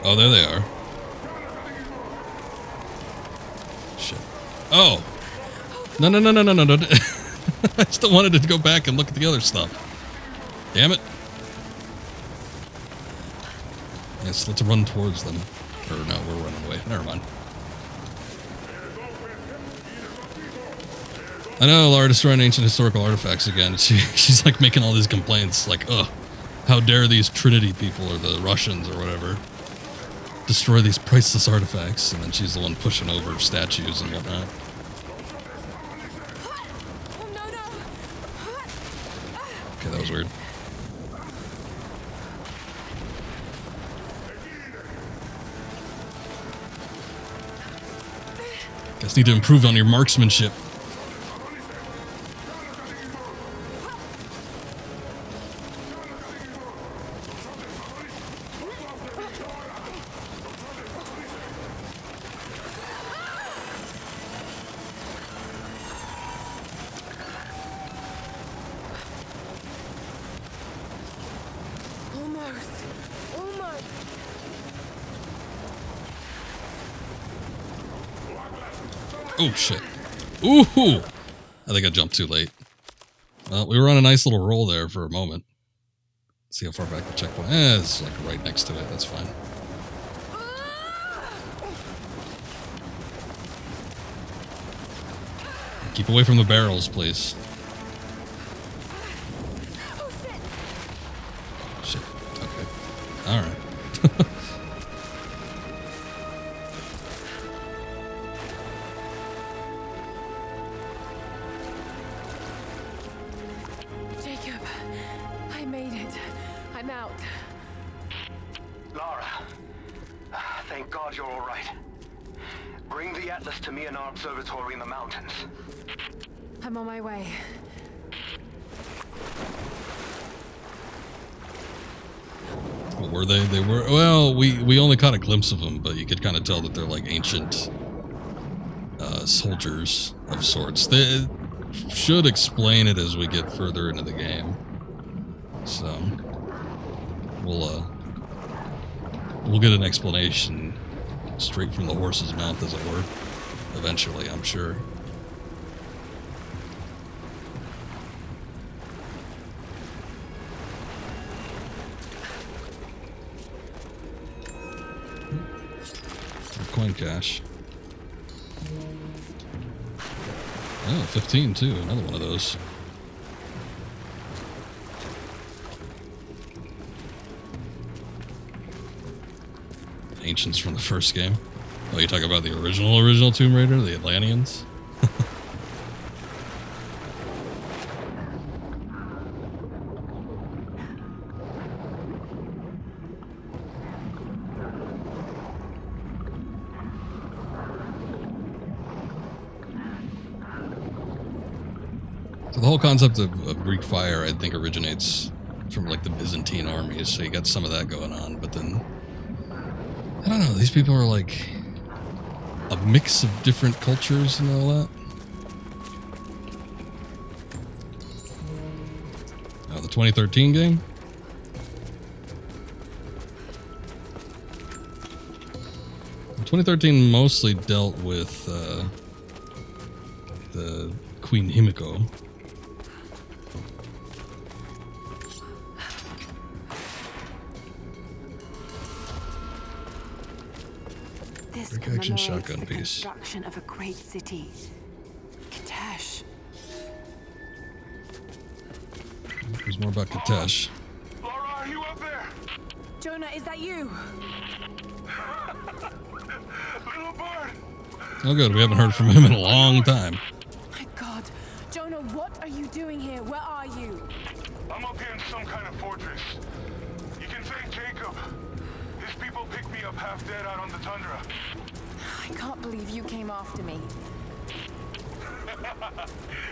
Oh, there they are. Shit. Oh! No. I still wanted to go back and look at the other stuff. Damn it. Yes, let's run towards them. Or no, we're running away. Never mind. I know, Lara destroying ancient historical artifacts again. She's like making all these complaints, like, ugh, how dare these Trinity people or the Russians or whatever destroy these priceless artifacts, and then she's the one pushing over statues and whatnot. Okay, that was weird. Guess need to improve on your marksmanship. Oh, shit. Ooh! I think I jumped too late. Well, we were on a nice little roll there for a moment. Let's see how far back the checkpoint. It's like right next to it. That's fine. Keep away from the barrels, please. Shit. Okay. Alright. Lara, thank God you're all right. Bring the Atlas to me in our observatory in the mountains. I'm on my way. What were they? They were... Well, we only caught a glimpse of them, but you could kind of tell that they're like ancient soldiers of sorts. They should explain it as we get further into the game. So... We'll get an explanation straight from the horse's mouth, as it were. Eventually, I'm sure. Coin cache. Oh, 15 too. Another one of those. Ancients from the first game. Oh, you talk about the original Tomb Raider, the Atlanteans? So the whole concept of Greek fire, I think, originates from like the Byzantine armies, so you got some of that going on, but then I don't know, these people are like a mix of different cultures and all that. Oh, the 2013 game? The 2013 mostly dealt with the Queen Himiko. This Quick action commemorates shotgun the piece. construction of a great city. Katesh. There's more about Katesh. Lara, are you up there? Jonah, is that you? Little bird! Oh good, we haven't heard from him in a long time. My God. Jonah, what are you doing here? Where are you? I'm up here in some kind of fortress. You can thank Jacob. His people picked me up half dead out on the tundra. I can't believe you came after me.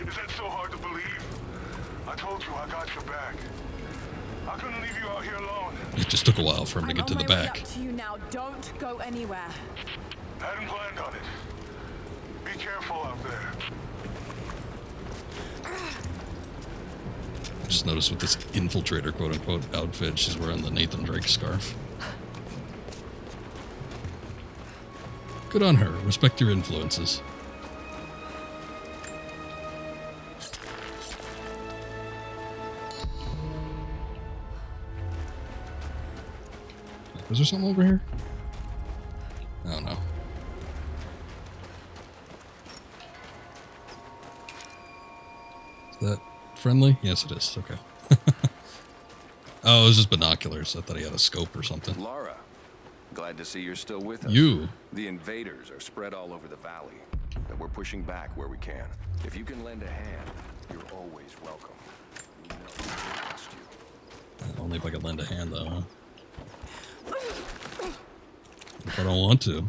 Is that so hard to believe? I told you I got your back. I couldn't leave you out here alone. It just took a while for him to get to the I'm on my way back. up to you now. Don't go anywhere. Hadn't planned on it. Be careful out there. I just noticed with this infiltrator quote-unquote outfit, she's wearing the Nathan Drake scarf. Good on her. Respect your influences. Was there something over here? Oh no. Is that friendly? Yes, it is. Okay. Oh, it was just binoculars. I thought he had a scope or something. Lara, glad to see you're still with us. You. The invaders are spread all over the valley, and we're pushing back where we can. If you can lend a hand, you're always welcome. We know we can trust you. Only if I could lend a hand, though, huh? If I don't want to.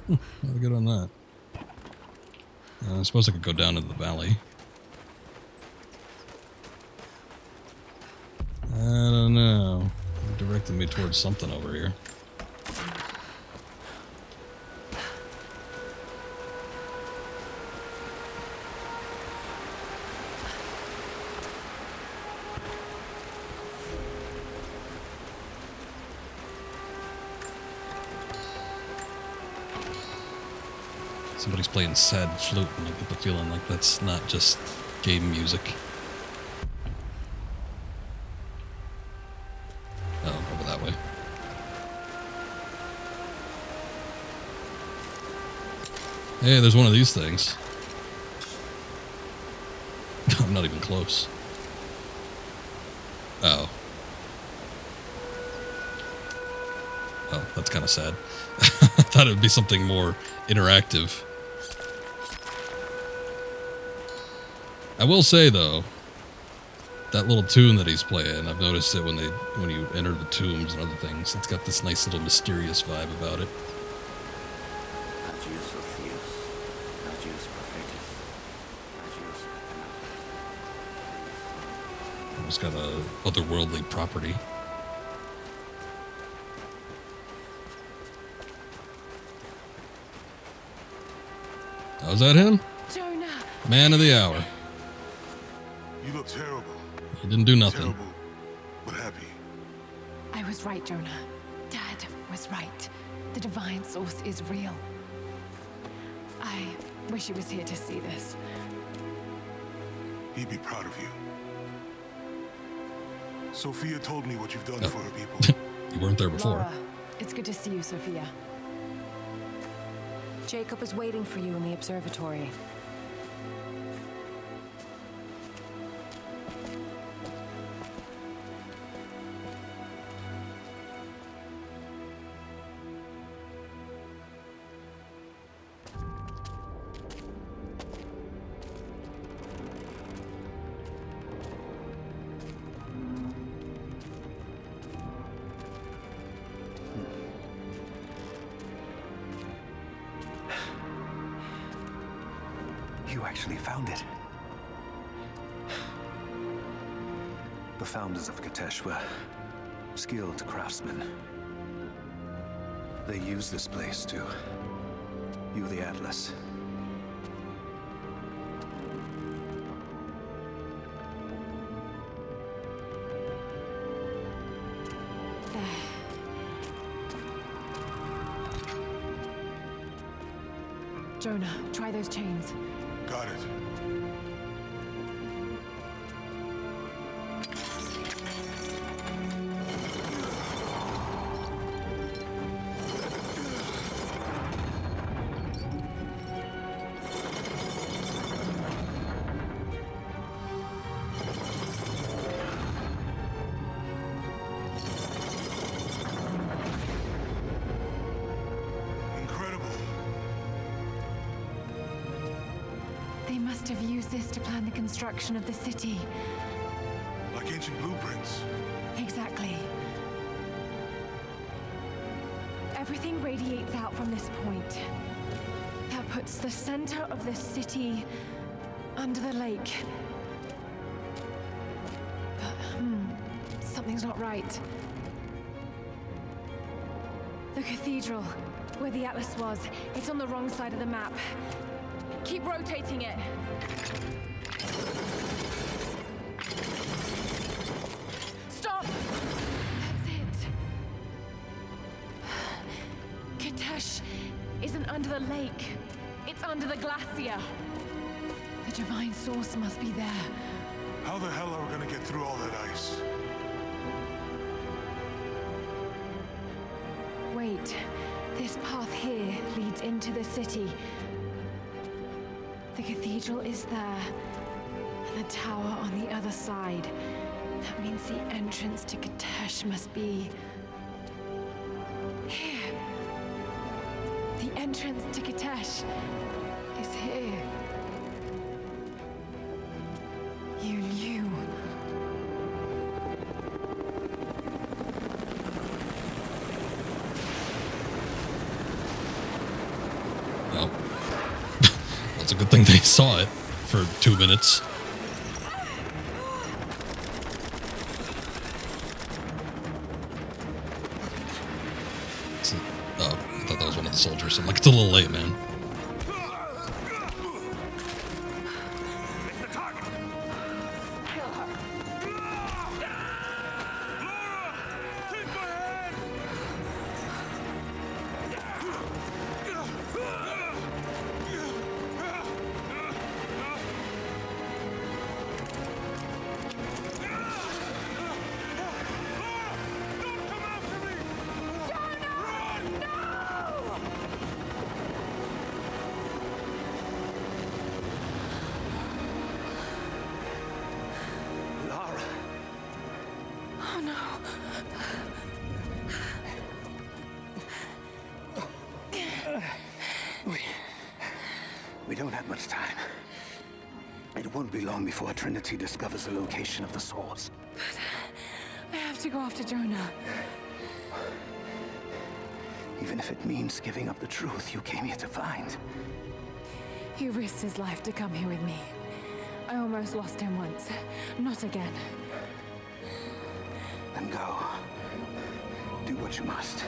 How good on that? I suppose I could go down into the valley. I don't know. It directed me towards something over here. Somebody's playing sad flute, and I get the feeling like that's not just game music. Oh, over that way. Hey, there's one of these things. I'm not even close. Oh. Oh, that's kind of sad. I thought it would be something more interactive. I will say though, that little tune that he's playing, I've noticed it when you enter the tombs and other things. It's got this nice little mysterious vibe about it. It's got a otherworldly property. Oh, is that him? Jonah! Man of the hour. You look terrible. He didn't do nothing. Terrible, but happy. I was right, Jonah. Dad was right. The divine source is real. I wish he was here to see this. He'd be proud of you. Sophia told me what you've done for her people. You weren't there before. Lara, it's good to see you, Sophia. Jacob is waiting for you in the observatory. You actually found it. The founders of Katesh were skilled craftsmen. They use this place to view the Atlas. Jonah, try those chains. Got it. They must have used this to plan the construction of the city. Like ancient blueprints. Exactly. Everything radiates out from this point. That puts the center of the city under the lake. But, something's not right. The cathedral, where the Atlas was, it's on the wrong side of the map. Keep rotating it. Stop! That's it. Kitesh isn't under the lake. It's under the glacier. The divine source must be there. How the hell are we gonna get through all that ice? Wait. This path here leads into the city. The cathedral is there, and the tower on the other side. That means the entrance to Kitesh must be here. The entrance to Kitesh is here. You knew. Well, it's a good thing they saw it for 2 minutes. Oh, I thought that was one of the soldiers. I'm like, it's a little late, man. We don't have much time. It won't be long before Trinity discovers the location of the source. I have to go after Jonah. Even if it means giving up the truth you came here to find. He risked his life to come here with me. I almost lost him once. Not again. Then go. Do what you must.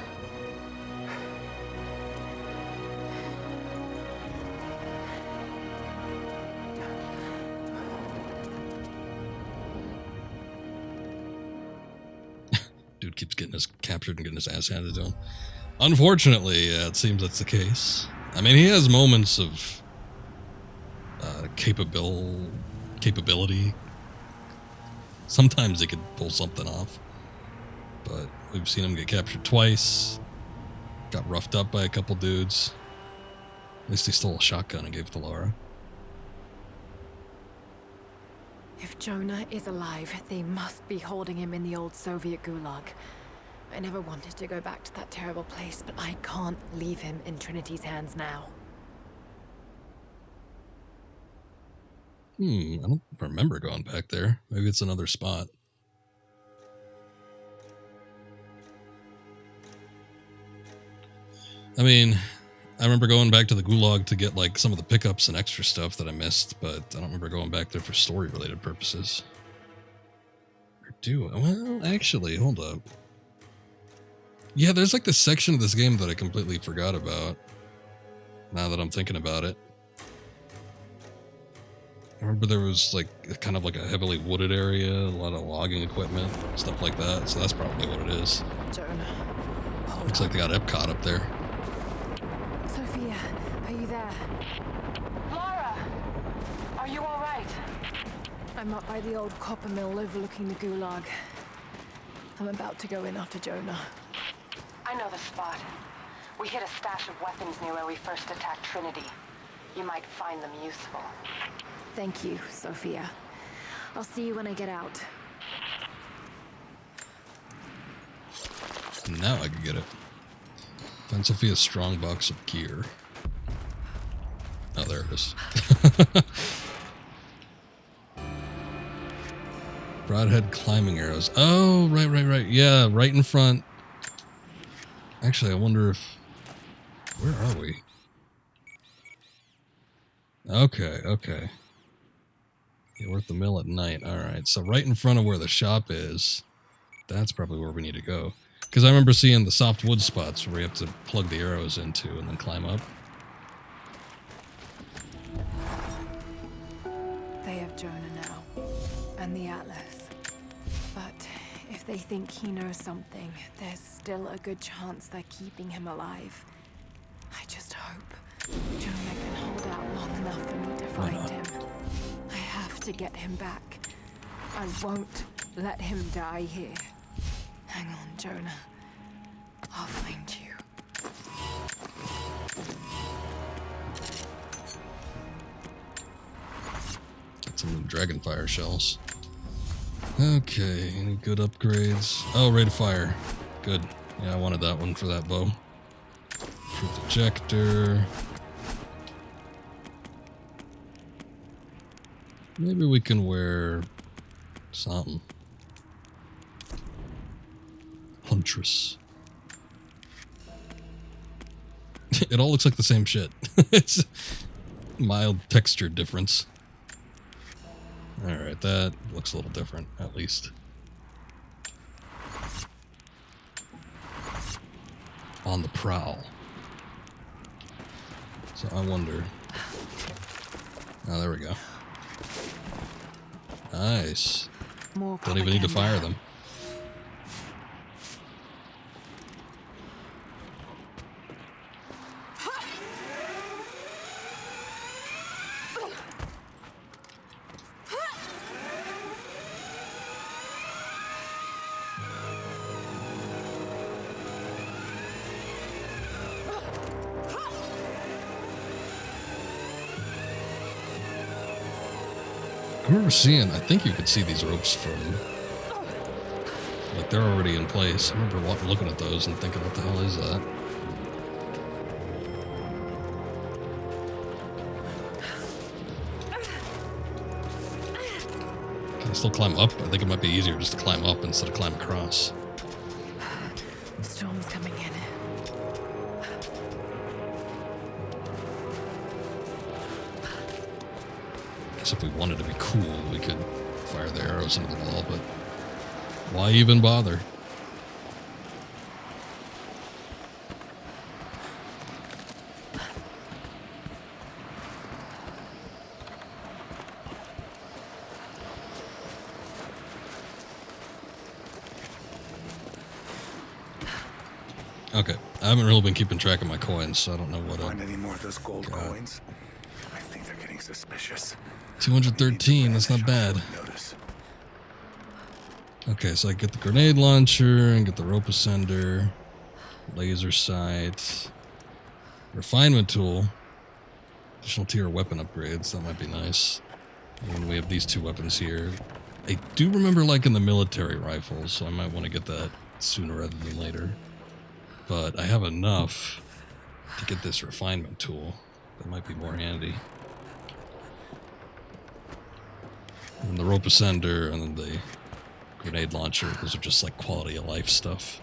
Dude keeps getting us captured and getting his ass handed to him. Unfortunately, it seems that's the case. I mean, he has moments of capability. Sometimes he could pull something off. But we've seen him get captured twice. Got roughed up by a couple dudes. At least he stole a shotgun and gave it to Lara. If Jonah is alive, they must be holding him in the old Soviet gulag. I never wanted to go back to that terrible place, but I can't leave him in Trinity's hands now. I don't remember going back there. Maybe it's another spot. I mean, I remember going back to the gulag to get like some of the pickups and extra stuff that I missed, but I don't remember going back there for story-related purposes. Or do I? Well, actually, hold up. Yeah, there's like this section of this game that I completely forgot about. Now that I'm thinking about it. I remember there was like kind of like a heavily wooded area, a lot of logging equipment, stuff like that. So that's probably what it is. Jonah. Looks like they got Epcot up there. Sophia, are you there? Lara! Are you alright? I'm up by the old copper mill overlooking the gulag. I'm about to go in after Jonah. I know the spot. We hid a stash of weapons near where we first attacked Trinity. You might find them useful. Thank you, Sophia. I'll see you when I get out. Now I can get it. Find Sophia's strong box of gear. Oh, there it is. Broadhead climbing arrows. Oh, right. Yeah, right in front. Actually, I wonder if... Where are we? Okay. Yeah, we're at the mill at night. Alright, so right in front of where the shop is, that's probably where we need to go. Because I remember seeing the soft wood spots where you have to plug the arrows into and then climb up. They have Jonah now, and the Atlas. But if they think he knows something, there's still a good chance they're keeping him alive. I just hope Jonah can hold out long enough for me to find him. I have to get him back. I won't let him die here. Hang on, Jonah. I'll find you. Got some dragonfire shells. Okay, any good upgrades? Oh, rate of fire. Good. Yeah, I wanted that one for that bow. Truth ejector. Maybe we can wear something. Huntress. It all looks like the same shit. It's mild texture difference. Alright, that looks a little different, at least. On the prowl. So I wonder... Oh, there we go. Nice. Don't even need to fire them. I remember seeing, I think you could see these ropes from, like, they're already in place. I remember looking at those and thinking, what the hell is that? Can I still climb up? I think it might be easier just to climb up instead of climb across. The storm's coming in. If we wanted to be cool, we could fire the arrows into the wall, but why even bother? Okay, I haven't really been keeping track of my coins, so I don't know what. Find any more of those gold coins? I think they're getting suspicious. 213, that's not bad. Okay, so I get the grenade launcher and get the rope ascender, laser sight, refinement tool, additional tier weapon upgrades, that might be nice. And we have these two weapons here. I do remember liking the military rifles, so I might want to get that sooner rather than later. But I have enough to get this refinement tool. That might be more handy. And the rope ascender and then the grenade launcher, those are just like quality of life stuff.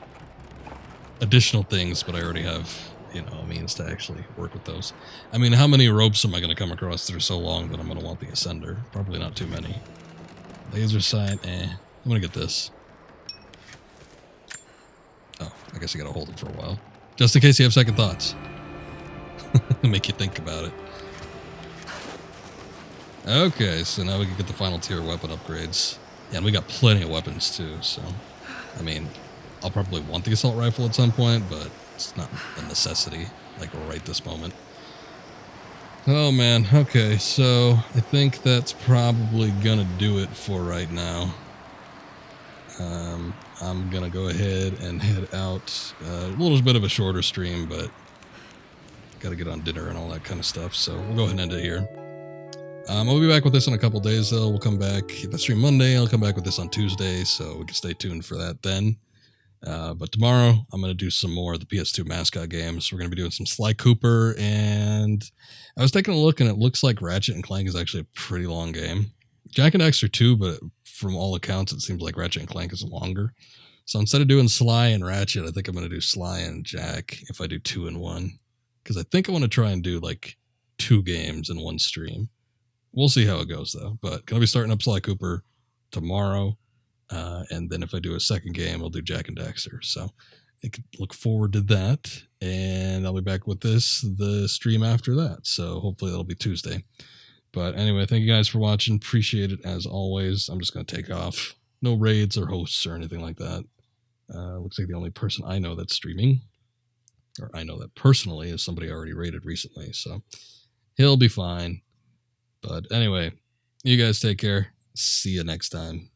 Additional things, but I already have, you know, a means to actually work with those. I mean, how many ropes am I going to come across that are so long that I'm going to want the ascender? Probably not too many. Laser sight, I'm going to get this. Oh, I guess I gotta hold it for a while. Just in case you have second thoughts. Make you think about it. Okay, so now we can get the final tier weapon upgrades. Yeah, and we got plenty of weapons too, so... I mean, I'll probably want the assault rifle at some point, but it's not a necessity, like right this moment. Oh man, okay, so I think that's probably gonna do it for right now. I'm gonna go ahead and head out. A little bit of a shorter stream, but gotta get on dinner and all that kind of stuff, so we'll go ahead and end it here. I'll be back with this in a couple days, though. We'll come back. If I stream Monday, I'll come back with this on Tuesday, so we can stay tuned for that then. But tomorrow, I'm going to do some more of the PS2 mascot games. We're going to be doing some Sly Cooper, and I was taking a look, and it looks like Ratchet & Clank is actually a pretty long game. Jak and Daxter too, but from all accounts, it seems like Ratchet & Clank is longer. So instead of doing Sly and Ratchet, I think I'm going to do Sly and Jak if I do 2 in 1. Because I think I want to try and do like 2 games in one stream. We'll see how it goes, though. But going to be starting up Sly Cooper tomorrow. And then if I do a second game, I'll do Jak and Daxter. So I can look forward to that. And I'll be back with the stream after that. So hopefully that'll be Tuesday. But anyway, thank you guys for watching. Appreciate it as always. I'm just going to take off. No raids or hosts or anything like that. Looks like the only person I know that's streaming, or I know that personally, is somebody I already raided recently. So he'll be fine. But anyway, you guys take care. See you next time.